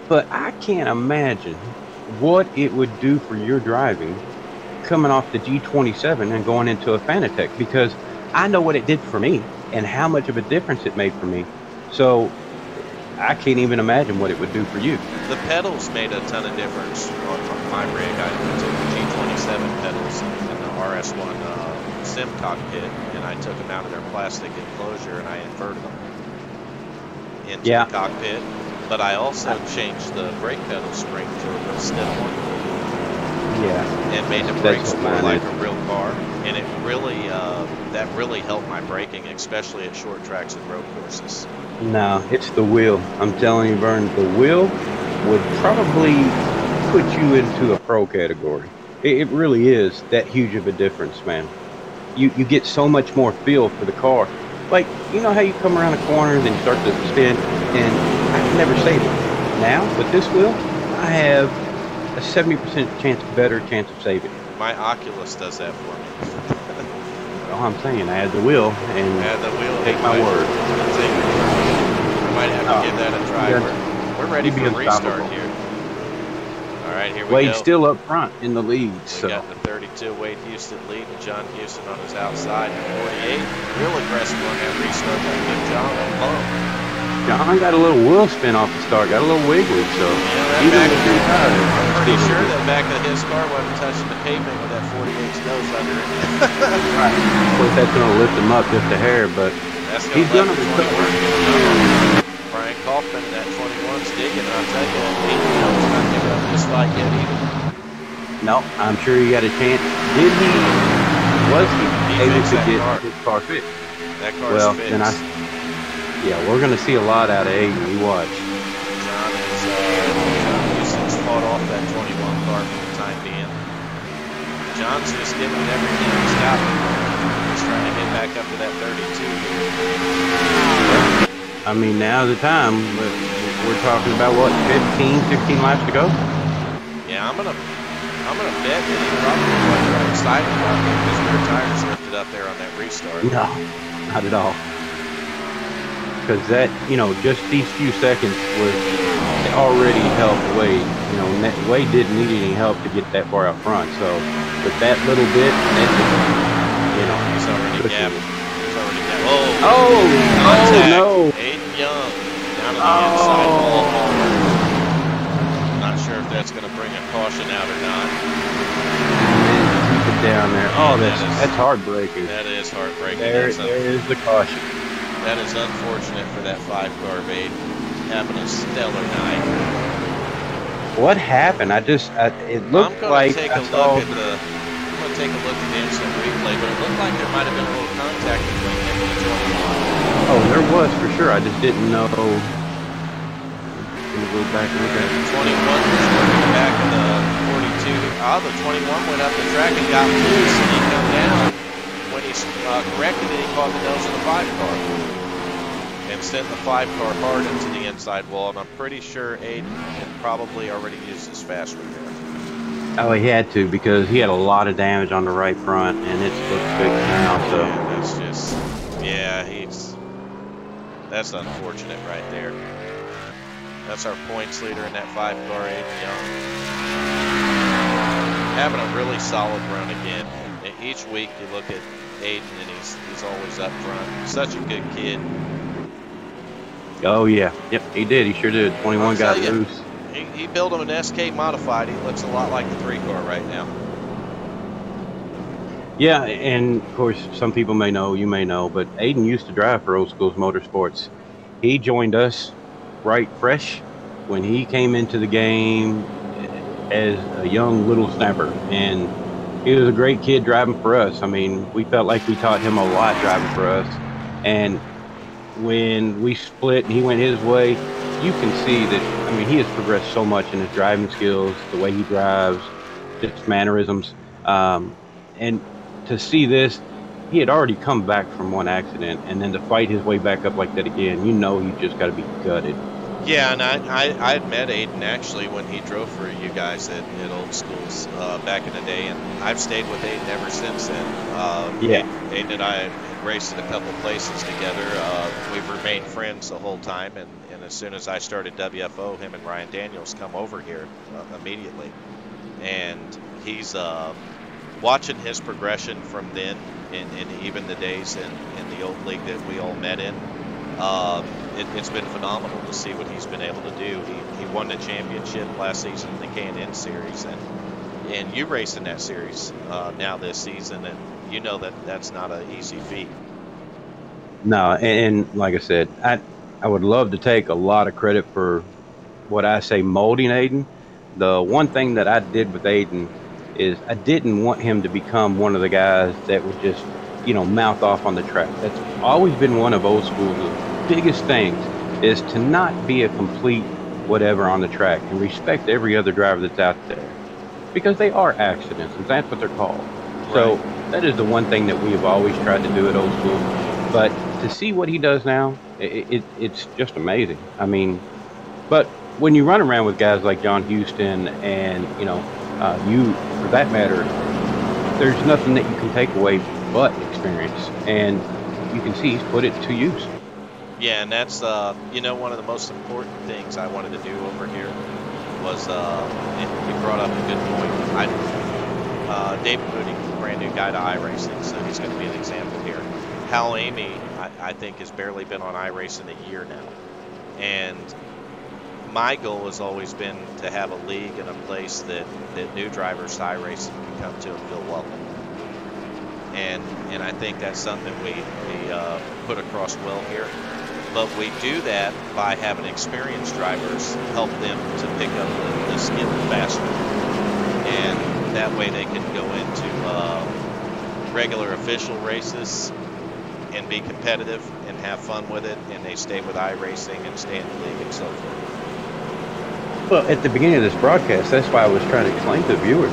but I can't imagine what it would do for your driving coming off the G27 and going into a Fanatec, because I know what it did for me and how much of a difference it made for me. So I can't even imagine what it would do for you. The pedals made a ton of difference on my rig. I took the G27 pedals in the RS1 sim cockpit, and I took them out of their plastic enclosure and I inverted them into the cockpit. But I also changed the brake pedal spring to a real stiff one. Yeah. And made the brakes more like a real car. And it really, that really helped my braking, especially at short tracks and road courses. No, it's the wheel. I'm telling you, Vern, the wheel would probably put you into a pro category. It really is that huge of a difference, man. You get so much more feel for the car. Like, you know how you come around the corners and start to spin, and I can never save it. Now, with this wheel, I have a 70% better chance of saving. My Oculus does that for me. All I'm saying, add the wheel and take my word. I might have to give that a try. We're ready for a restart here. All right, here we go. Wade's still up front in the lead. We got the 32 Wade Houston leading, John Houston on his outside in 48. Real aggressive on that restart. Good John on low. John got a little wheel spin off the start, got a little wiggly, so yeah, I'm pretty sure that back of his car wasn't touching the pavement with that 48's nose under it. Right. Of course, that's going to lift him up just a hair, but he's going to recover. Brian Kaufman, that 21's digging, and I'll tell you, he's not giving up this fight yet either. No, I'm sure he got a chance. Was he able to get his car fixed? That car's fixed. Then yeah, we're going to see a lot out of Aiden. You watch. John Houston's fought off that 21 car for the time being. John's just giving it everything he's got. He's trying to get back up to that 32. I mean, now's the time. We're talking about what, 15, 16 laps to go? Yeah, I'm gonna bet that he probably wasn't excited about getting his rear tires lifted up there on that restart. No, not at all. Because that, just these few seconds was already helped Wade. Wade didn't need any help to get that far out front. So with that little bit, he's already gapped. Oh no! Aiden Young down on the inside wall. Not sure if that's going to bring a caution out or not. Keep it down there. Oh, that's heartbreaking. That is heartbreaking. There is the caution. That is unfortunate for that 5-car Aiden having a stellar night. What happened? It looked like I'm going to take a look at the instant replay, but it looked like there might have been a little contact between him and the 21. Oh, there was for sure. I just didn't know. Gonna go back and look at it. 21 was looking back at the 42. The 21 went up the track and got loose, and he come down. When he corrected it, he caught the nose of the 5-car and sent the 5-car hard into the inside wall. And I'm pretty sure Aiden had probably already used his fast repair. Oh, he had to, because he had a lot of damage on the right front, and it's looks fixed now. So that's just, that's unfortunate right there. That's our points leader in that 5-car, Aiden Young. Having a really solid run again. Each week you look at Aiden, and he's always up front. Such a good kid. Oh yeah, yep, he did. He sure did. 21 got loose. He built him an SK modified. He looks a lot like the 3-car right now. Yeah, and of course, some people may know, you may know, but Aiden used to drive for Old Schools Motorsports. He joined us right fresh when he came into the game as a young little snapper, and he was a great kid driving for us. I mean, we felt like we taught him a lot driving for us, and when we split and he went his way, you can see that, I mean, he has progressed so much in his driving skills, the way he drives, just mannerisms. And to see this, he had already come back from one accident, and then to fight his way back up like that again, you just got to be gutted. Yeah, and I had met Aiden actually when he drove for you guys at Old Schools back in the day, and I've stayed with Aiden ever since then. Aiden and I raced in a couple places together. We've remained friends the whole time, and as soon as I started WFO, him and Ryan Daniels come over here immediately. And he's watching his progression from then, and even the days in the old league that we all met in. It's been phenomenal to see what he's been able to do. He won the championship last season in the K&N series, and you raced in that series now this season, and you know that's not an easy feat. No, and like I said, I would love to take a lot of credit for what I say molding Aiden. The one thing that I did with Aiden is I didn't want him to become one of the guys that would just, mouth off on the track. That's always been one of old school's biggest things, is to not be a complete whatever on the track and respect every other driver that's out there, because they are accidents and that's what they're called. Right. So that is the one thing that we have always tried to do at old school. But to see what he does now, it's just amazing. I mean, but when you run around with guys like John Houston and, you, for that matter, there's nothing that you can take away but experience. And you can see he's put it to use. Yeah, and that's, one of the most important things I wanted to do over here was, you brought up a good point. David Moody, brand new guy to iRacing, so he's going to be an example here. Hal Amy, I think, has barely been on iRacing a year now. And my goal has always been to have a league and a place that new drivers to iRacing can come to and feel welcome. And I think that's something we put across well here. But we do that by having experienced drivers help them to pick up the skill faster. And that way they can go into regular official races and be competitive and have fun with it, and they stay with iRacing and stay in the league and so forth. Well, at the beginning of this broadcast, that's why I was trying to explain to the viewers,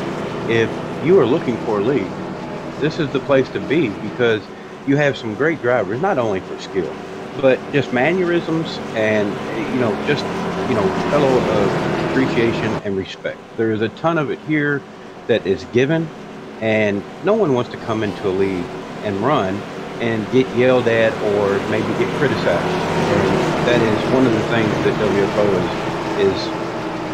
if you are looking for a league, this is the place to be, because you have some great drivers, not only for skill, but just mannerisms and, fellow appreciation and respect. There is a ton of it here that is given, and no one wants to come into a league and run and get yelled at or maybe get criticized. And that is one of the things that WFO is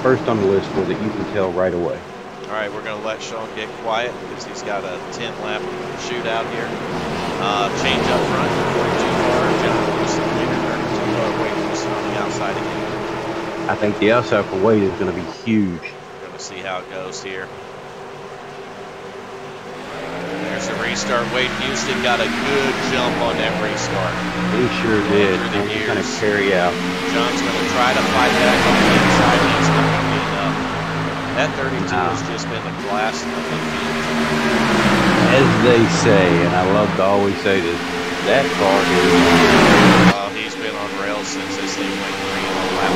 first on the list for, that you can tell right away. All right, we're going to let Sean get quiet because he's got a 10-lap shootout here. Change up front, 42-car, John Wilson, leader, 32-car, Wade Wilson on the outside again. I think the outside for Wade is going to be huge. We're going to see how it goes here. There's a restart. Wade Houston got a good jump on that restart. He sure did. He's going to carry out. John's going to try to fight back on the inside. He's not going to be enough. That 32 has just been the glass of the field. As they say, and I love to always say this, that car is... he's been on rails since this thing went green on lap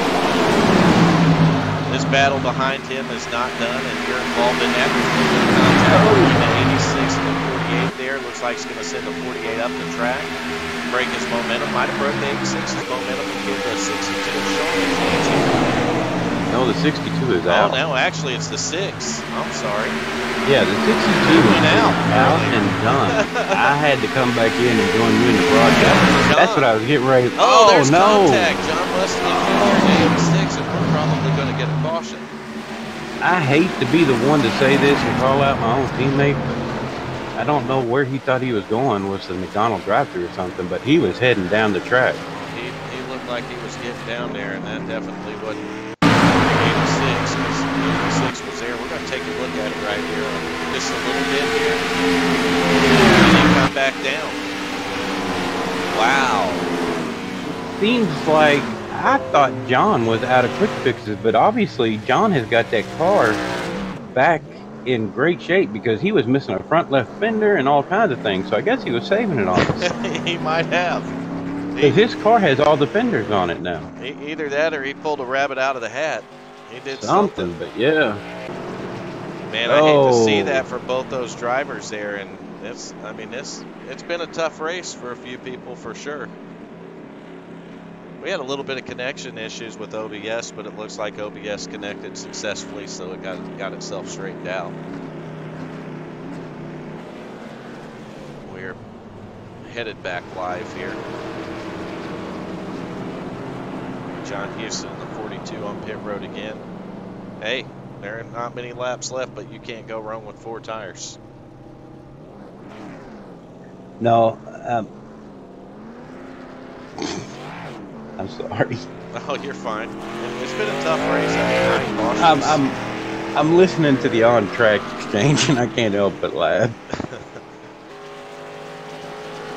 1. This battle behind him is not done, and you're involved in that. Contact between the 86 and the 48 there. Looks like he's going to send the 48 up the track. Break his momentum. Might have broke the 86's momentum and give the 62 a shot. No, the 62 is out. Oh, no, actually, it's the 6. I'm sorry. Yeah, the 62 is out and done. I had to come back in and join you in the broadcast. That's what I was getting ready. Oh, there's contact. John must have been the 86, and we're probably going to get a caution. I hate to be the one to say this and call out my own teammate, but I don't know where he thought he was going. Was the McDonald drive-thru or something, but he was heading down the track. He looked like he was getting down there, and that definitely wasn't 86 was there. We're going to take a look at it right here. Just a little bit here. And then come back down. Wow. Seems like I thought John was out of quick fixes, but obviously John has got that car back in great shape, because he was missing a front left fender and all kinds of things. So I guess he was saving it on us. He might have. Because his car has all the fenders on it now. Either that or he pulled a rabbit out of the hat. He did something, but yeah. Man, I hate to see that for both those drivers there, and it's been a tough race for a few people for sure. We had a little bit of connection issues with OBS, but it looks like OBS connected successfully, so it got itself straightened out. We're headed back live here. John Houston, the 42 on pit road again. Hey, there are not many laps left, but you can't go wrong with 4 tires. No, I'm sorry. Oh, you're fine. It's been a tough race. I'm listening to the on-track exchange, and I can't help but laugh.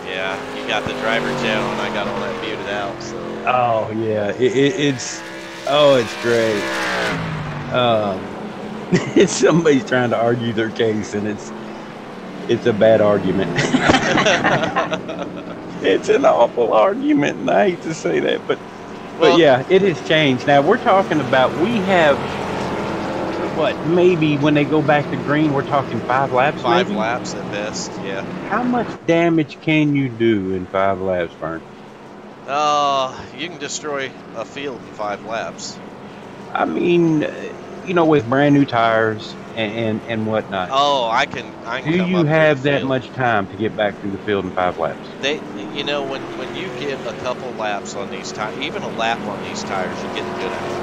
Yeah, you got the driver chat on. I got all that muted out. So. Oh yeah, it's Oh, it's great. Somebody's trying to argue their case, and it's a bad argument. It's an awful argument, and I hate to say that, but yeah, it has changed. Now we're talking about, we have what, maybe when they go back to green, we're talking 5 laps. 5 laps at best. Yeah. How much damage can you do in 5 laps, Vern? You can destroy a field in 5 laps. I mean, you know, with brand new tires and whatnot. Oh, I can. Do you have that much time to get back through the field in 5 laps? You know, when you get a couple laps on these tires, even a lap on these tires, you're getting good at it.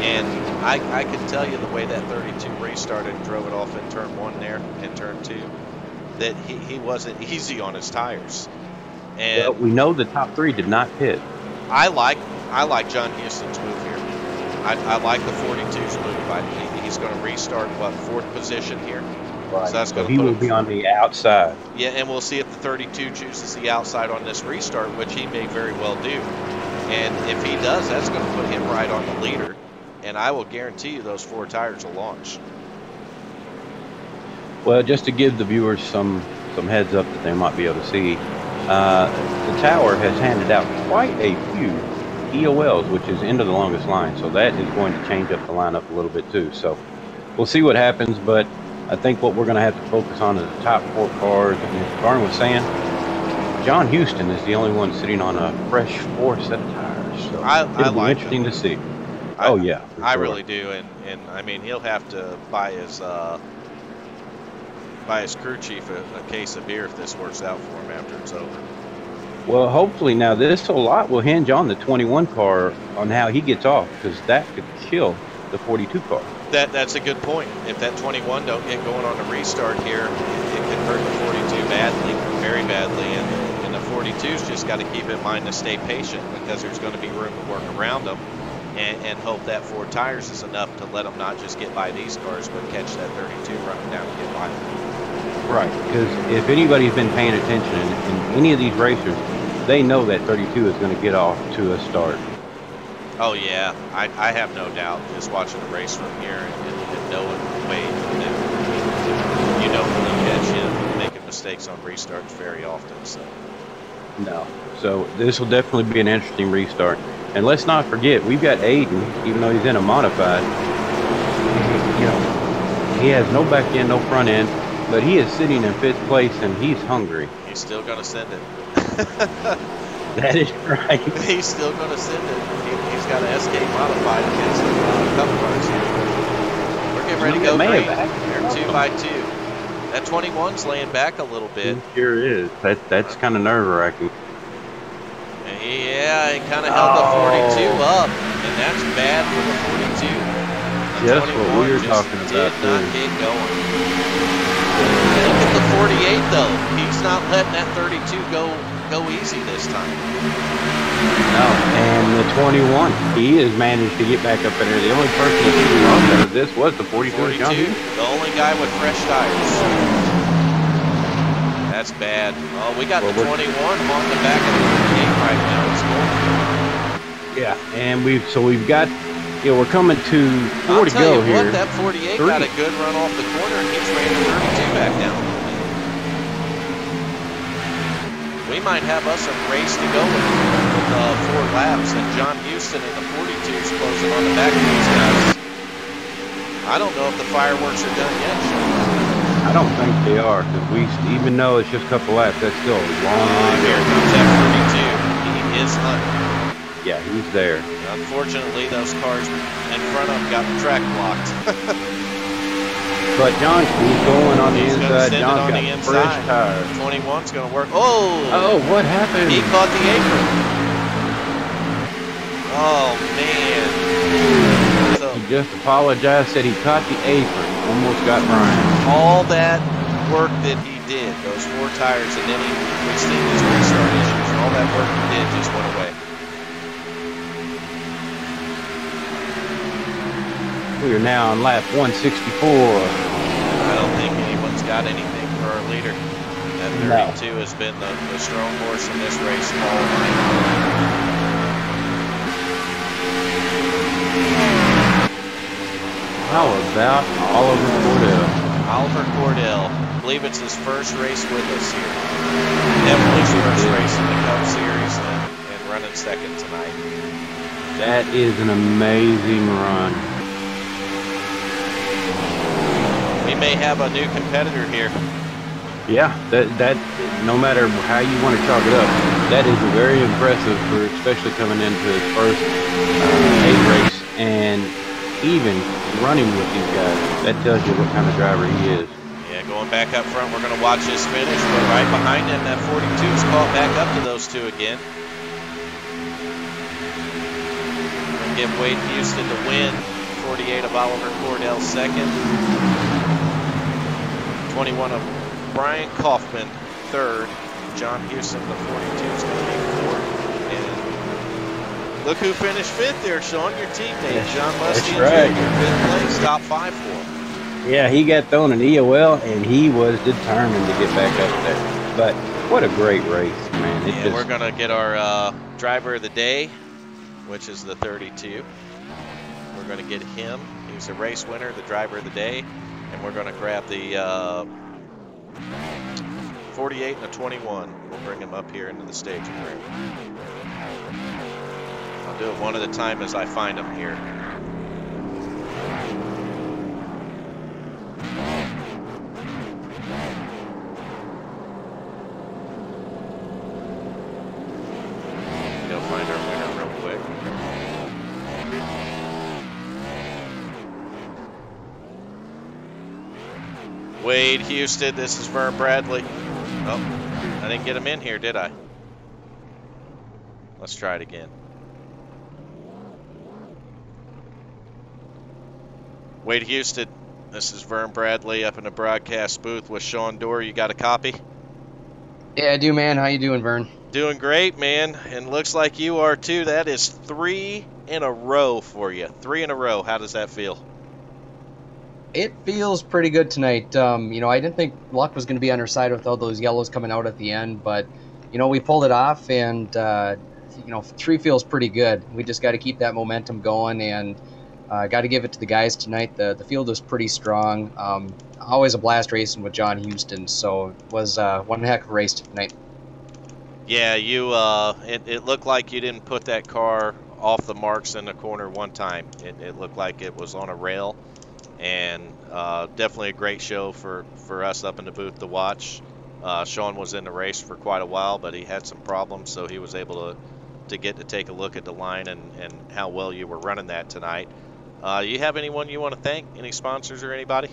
And I can tell you the way that 32 restarted and drove it off in turn 1 there and turn 2, that he wasn't easy on his tires. And well, we know the top 3 did not pit. I like John Houston's move here. I like the 42's move. He's going to restart, what, 4th position here? Right. So that's going to he will be on the outside. Yeah, and we'll see if the 32 chooses the outside on this restart, which he may very well do. And if he does, that's going to put him right on the leader. And I will guarantee you those 4 tires will launch. Well, just to give the viewers some heads up that they might be able to see, the tower has handed out quite a few EOLs, which is into the longest line, so that is going to change up the lineup a little bit too. So we'll see what happens, but I think what we're going to have to focus on is the top 4 cars. And as Vern was saying, John Houston is the only one sitting on a fresh 4 set of tires. So it'll be interesting to see. Oh yeah, I really do, and I mean, he'll have to buy his crew chief a case of beer if this works out for him after it's over. Well, hopefully now this a lot will hinge on the 21 car on how he gets off, because that could kill the 42 car. That's a good point. If that 21 don't get going on the restart here, it could hurt the 42 badly, very badly, and the 42's just got to keep in mind to stay patient, because there's going to be room to work around them. And hope that 4 tires is enough to let them not just get by these cars, but catch that 32 running down and get by them. Right, because if anybody's been paying attention in any of these racers, they know that 32 is going to get off to a start. Oh yeah, I have no doubt. Just watching the race from here and knowing the way that you don't really catch him making mistakes on restarts very often. So no, so this will definitely be an interesting restart. And let's not forget, we've got Aiden, even though he's in a modified, you know, he has no back end, no front end, but he is sitting in 5th place and he's hungry. He's still going to send it. That is right. He's still going to send it. He's got an SK modified against a couple runs here. We're getting ready to go green. They're 2 by 2. That 21's laying back a little bit. It sure is. That's kind of nerve-wracking. Yeah, he kind of held the 42 up, and that's bad for the 42. That's what we were talking about, too. Did not get going. Look at the 48, though. He's not letting that 32 go easy this time. No, and the 21, he has managed to get back up in there. The only person that he lost out of this was the 42. The only guy with fresh tires. That's bad. Oh, we got the 21 on the back of the 48 right now. It's going. Yeah, and we've got, you know, we're coming to 4 to go here. What, that 48 got a good run off the corner, and he's ran the 32 back down. We might have us a race to go with 4 laps, and John Houston and the 42's closing on the back of these guys. I don't know if the fireworks are done yet, Sean. I don't think they are, because even though it's just a couple laps, that's still a long way. Here comes that 42. He is hunting. Yeah, he's there. Unfortunately, those cars in front of him got the track blocked. But John's going on the inside. John's got fresh tires. 21's going to work. Oh, what happened? He caught the apron. Oh, man. So, he just apologized, said he caught the apron. Almost got Brian. All that work that he did, those 4 tires, and then he seen his restart issues, and all that work he did just went away. We are now on lap 164. I don't think anyone's got anything for our leader. That 32 has been the strong horse in this race all night. How about Oliver Cordell? Oliver Cordell. I believe it's his first race with us here. Definitely his first race in the Cup Series and running second tonight. That is an amazing run. We may have a new competitor here. Yeah, that no matter how you want to chalk it up, that is very impressive for especially coming into his first A race and even running with these guys. That tells you what kind of driver he is. Yeah, going back up front, we're going to watch his finish, but right behind him, that 42's caught back up to those two again. We're going to give Wade Houston the win. 48 of Oliver Cordell second. 21 of Brian Kaufman third. John Houston, the 42 is going to be fourth. And look who finished fifth there, Sean, your teammate. John Muskie right. Jr., fifth place, top 5 for him. Yeah, he got thrown an EOL, and he was determined to get back up there. But what a great race, man. We're going to get our driver of the day, which is the 32. We're going to get him. He's a race winner, the driver of the day. And we're going to grab the 48 and the 21. We'll bring him up here into the staging room. I'll do it one at a time as I find them here. Go find our winner real quick. Wade Houston, this is Vern Bradley. Oh, I didn't get him in here, did I? Let's try it again. Wade Houston, this is Vern Bradley up in the broadcast booth with Sean Dorr. You got a copy? Yeah, I do, man. How you doing, Vern? Doing great, man. And looks like you are too. That is 3 in a row for you. 3 in a row. How does that feel? It feels pretty good tonight. I didn't think luck was going to be on our side with all those yellows coming out at the end, but, we pulled it off, and, 3 feels pretty good. We just got to keep that momentum going, and got to give it to the guys tonight. The field was pretty strong. Always a blast racing with John Houston, so it was one heck of a race tonight. Yeah, it looked like you didn't put that car off the marks in the corner one time. It looked like it was on a rail. And definitely a great show for us up in the booth to watch. Sean was in the race for quite a while, but he had some problems, so he was able to get to take a look at the line and how well you were running that tonight. You have anyone you want to thank? Any sponsors or anybody?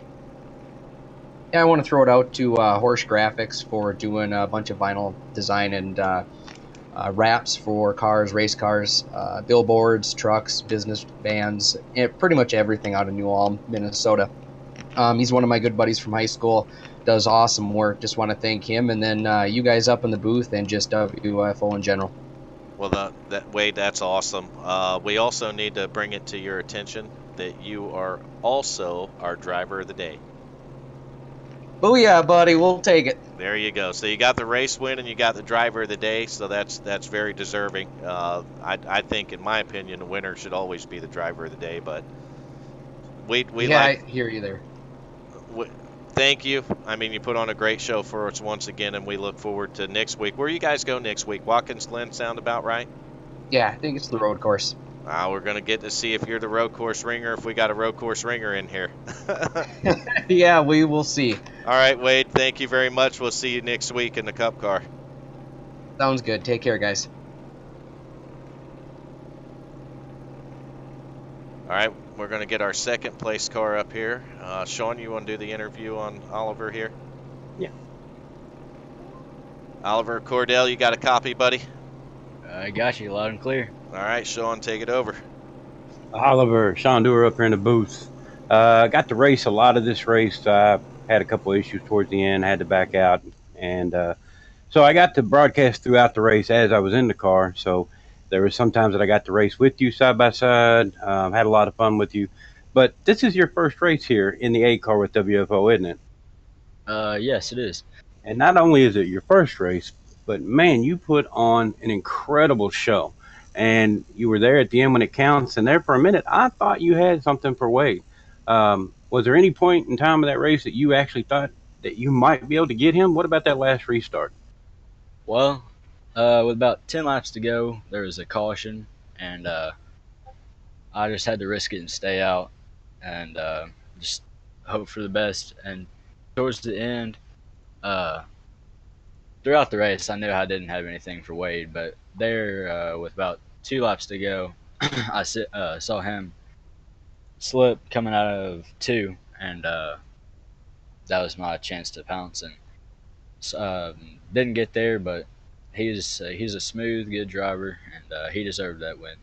Yeah, I want to throw it out to Horse Graphics for doing a bunch of vinyl design and wraps for cars, race cars, billboards, trucks, business vans, pretty much everything out of New Ulm, Minnesota. He's one of my good buddies from high school, does awesome work. Just want to thank him, and then you guys up in the booth and just WFO in general. Well, Wade, that's awesome. We also need to bring it to your attention that you are also our driver of the day. Booyah, buddy, we'll take it. There you go. So you got the race win and you got the driver of the day, so that's very deserving. I think, in my opinion, the winner should always be the driver of the day, but I hear you there. Thank you. I mean, you put on a great show for us once again, and we look forward to next week. Where you guys go next week? Watkins Glen sound about right? Yeah, I think it's the road course. We're going to get to see if you're the road course ringer, if we got a road course ringer in here. Yeah, we will see. All right, Wade, thank you very much. We'll see you next week in the Cup car. Sounds good. Take care, guys. All right, we're going to get our second place car up here. Sean, you want to do the interview on Oliver here? Yeah. Oliver Cordell, you got a copy, buddy? I got you loud and clear. All right, Sean, take it over. Oliver, Sean Dewar up here in the booth. Got to race a lot of this race. I had a couple of issues towards the end, had to back out. And so I got to broadcast throughout the race as I was in the car. So there was some times that I got to race with you side by side, had a lot of fun with you. But this is your first race here in the A car with WFO, isn't it? Yes, it is. And not only is it your first race, but man, you put on an incredible show. And you were there at the end when it counts. And there for a minute, I thought you had something for Wade. Was there any point in time of that race that you actually thought that you might be able to get him? What about that last restart? Well, with about 10 laps to go, there was a caution, and I just had to risk it and stay out, and just hope for the best. And towards the end, uh, throughout the race, I knew I didn't have anything for Wade, but there, with about 2 laps to go, I saw him slip coming out of two, and that was my chance to pounce. And didn't get there, but he's a smooth, good driver, and he deserved that win.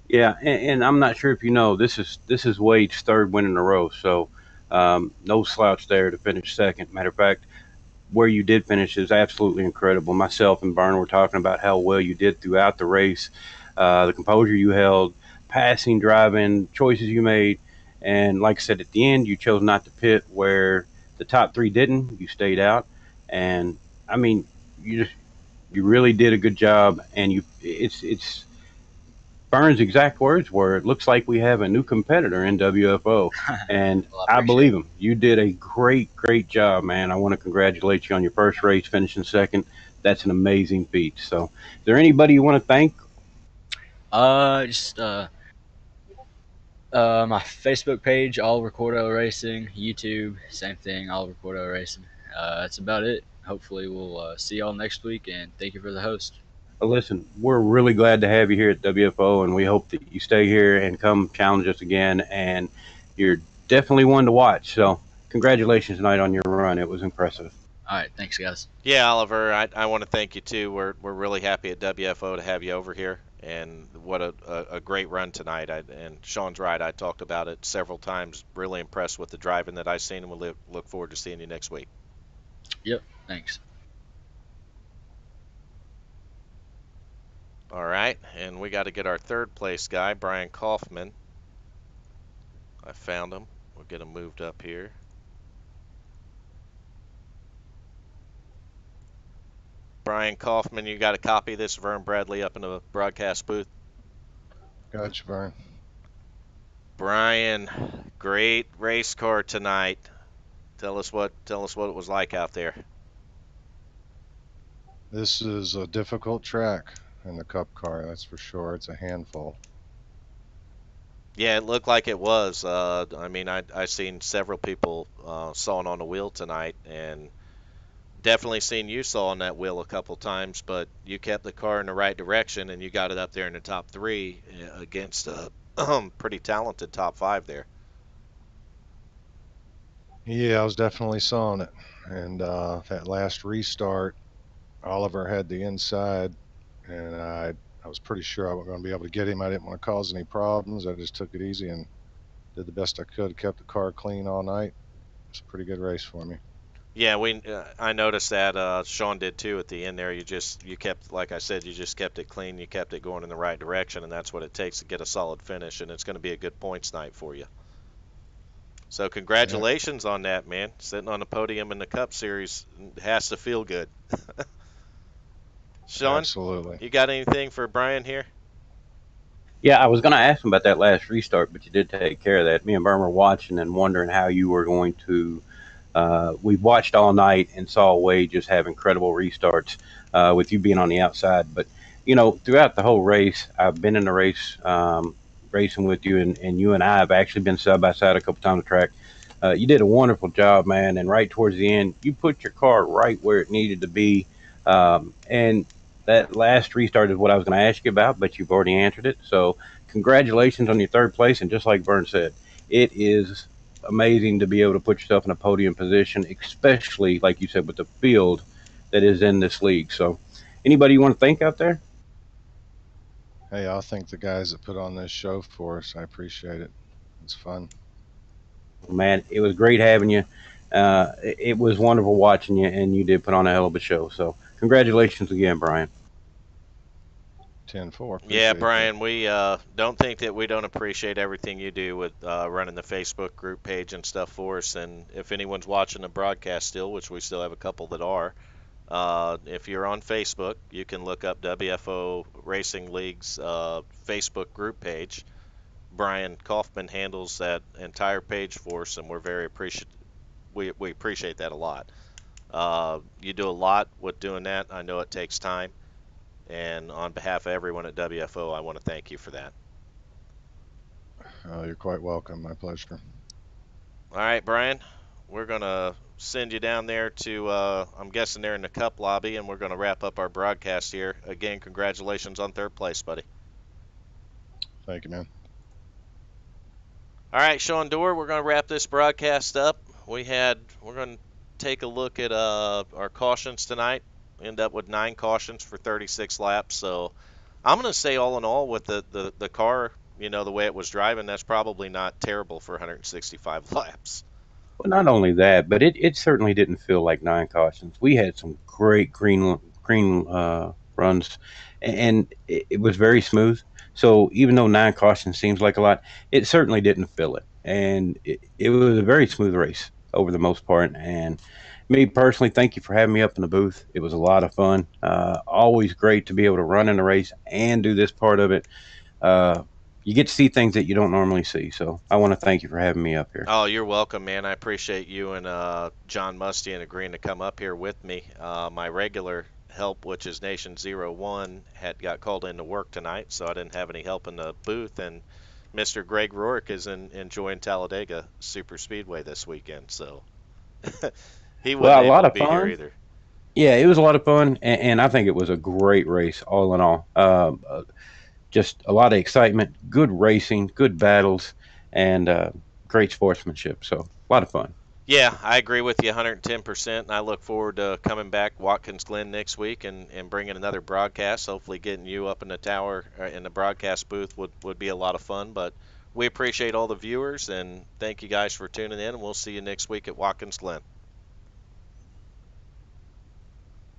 Yeah, and I'm not sure if you know this is Wade's third win in a row, so no slouch there to finish second. Matter of fact, where you did finish is absolutely incredible. Myself and Byrne were talking about how well you did throughout the race, the composure you held, passing, driving, choices you made, and like I said, at the end, you chose not to pit where the top three didn't. You stayed out, and I mean, you really did a good job. And it's Byrne's exact words were, "It looks like we have a new competitor in WFO," and Well, I appreciate believe him. You did a great job, man. I want to congratulate you on your first race, finishing second. That's an amazing feat. So, is there anybody you want to thank? Just my Facebook page, Oliver Cordell Racing. YouTube, same thing, Oliver Cordell Racing. That's about it. Hopefully, we'll see y'all next week, and thank you for the host. Listen, we're really glad to have you here at WFO, and we hope that you stay here and come challenge us again. And you're definitely one to watch. So, congratulations tonight on your run. It was impressive. All right, thanks, guys. Yeah, Oliver, I want to thank you too. We're really happy at WFO to have you over here, and what a great run tonight. And Sean's right. I talked about it several times. Really impressed with the driving that I've seen, and we'll look forward to seeing you next week. Yep, thanks. All right, and we got to get our third place guy, Brian Kaufman. I found him. We'll get him moved up here. Brian Kaufman, you got a copy of this? Vern Bradley up in the broadcast booth. Gotcha, Brian. Brian, great race car tonight. Tell us what it was like out there. This is a difficult track in the Cup car, that's for sure. It's a handful. Yeah, it looked like it was. I mean, I seen several people sawing on the wheel tonight, and definitely seen you saw on that wheel a couple times. But you kept the car in the right direction, and you got it up there in the top three against a pretty talented top five there. Yeah, I was definitely sawing it. And that last restart, Oliver had the inside, and I was pretty sure I wasn't going to be able to get him. I didn't want to cause any problems. I just took it easy and did the best I could, kept the car clean all night. It's a pretty good race for me. Yeah, I noticed that Sean did too at the end there. You kept, like I said, you just kept it clean. You kept it going in the right direction, and that's what it takes to get a solid finish. And it's going to be a good points night for you. So congratulations on that, man. Sitting on the podium in the Cup Series has to feel good. Sean, Absolutely. you got anything for Brian here? Yeah, I was going to ask him about that last restart, but you did take care of that. Me and Byrne were watching and wondering how you were going to. We watched all night and saw Wade just have incredible restarts with you being on the outside. But, throughout the whole race, I've been in the race racing with you, and you and I have actually been side by side a couple times on the track. You did a wonderful job, man. And right towards the end, you put your car right where it needed to be. And that last restart is what I was going to ask you about, but you've already answered it. So congratulations on your third place. And just like Vern said, it is amazing to be able to put yourself in a podium position, especially, like you said, with the field that is in this league. So anybody you want to thank out there? Hey, I'll thank the guys that put on this show for us. I appreciate it. It's fun. Man, it was great having you. It was wonderful watching you, and you did put on a hell of a show. So congratulations again, Brian. 10-4. Yeah, Brian, we don't think that we don't appreciate everything you do with running the Facebook group page and stuff for us. And if anyone's watching the broadcast still, which we still have a couple that are, if you're on Facebook, you can look up WFO Racing League's Facebook group page. Brian Kaufman handles that entire page for us, and we're very appreciative. We appreciate that a lot. You do a lot with doing that. I know it takes time, and on behalf of everyone at WFO, I want to thank you for that. You're quite welcome. My pleasure. All right, Brian, we're going to send you down there to, I'm guessing they're in the Cup lobby, and we're going to wrap up our broadcast here. Again, congratulations on third place, buddy. Thank you, man. All right, Sean Dorr, we're going to wrap this broadcast up. We're going to take a look at our cautions tonight. We end up with 9 cautions for 36 laps. So I'm going to say all in all with the car, the way it was driving, that's probably not terrible for 165 laps. Well, not only that, but it certainly didn't feel like 9 cautions. We had some great green runs, and it was very smooth. So even though 9 cautions seems like a lot, it certainly didn't feel it. And it was a very smooth race over the most part. And me personally, thank you for having me up in the booth. It was a lot of fun. Always great to be able to run in a race and do this part of it. You get to see things that you don't normally see. So I want to thank you for having me up here. Oh, you're welcome, man. I appreciate you and John Mustian agreeing to come up here with me. My regular help, which is Nation 01, had got called into work tonight, so I didn't have any help in the booth. And Mr. Greg Rourke is enjoying Talladega Super Speedway this weekend, so he wasn't Well, a able lot to of be here fun. either. Yeah, it was a lot of fun, and I think it was a great race all in all. Just a lot of excitement, good racing, good battles, and great sportsmanship. So a lot of fun. Yeah, I agree with you 110%, and I look forward to coming back Watkins Glen next week and bringing another broadcast. Hopefully getting you up in the tower, in the broadcast booth would be a lot of fun. But we appreciate all the viewers, and thank you guys for tuning in, and we'll see you next week at Watkins Glen.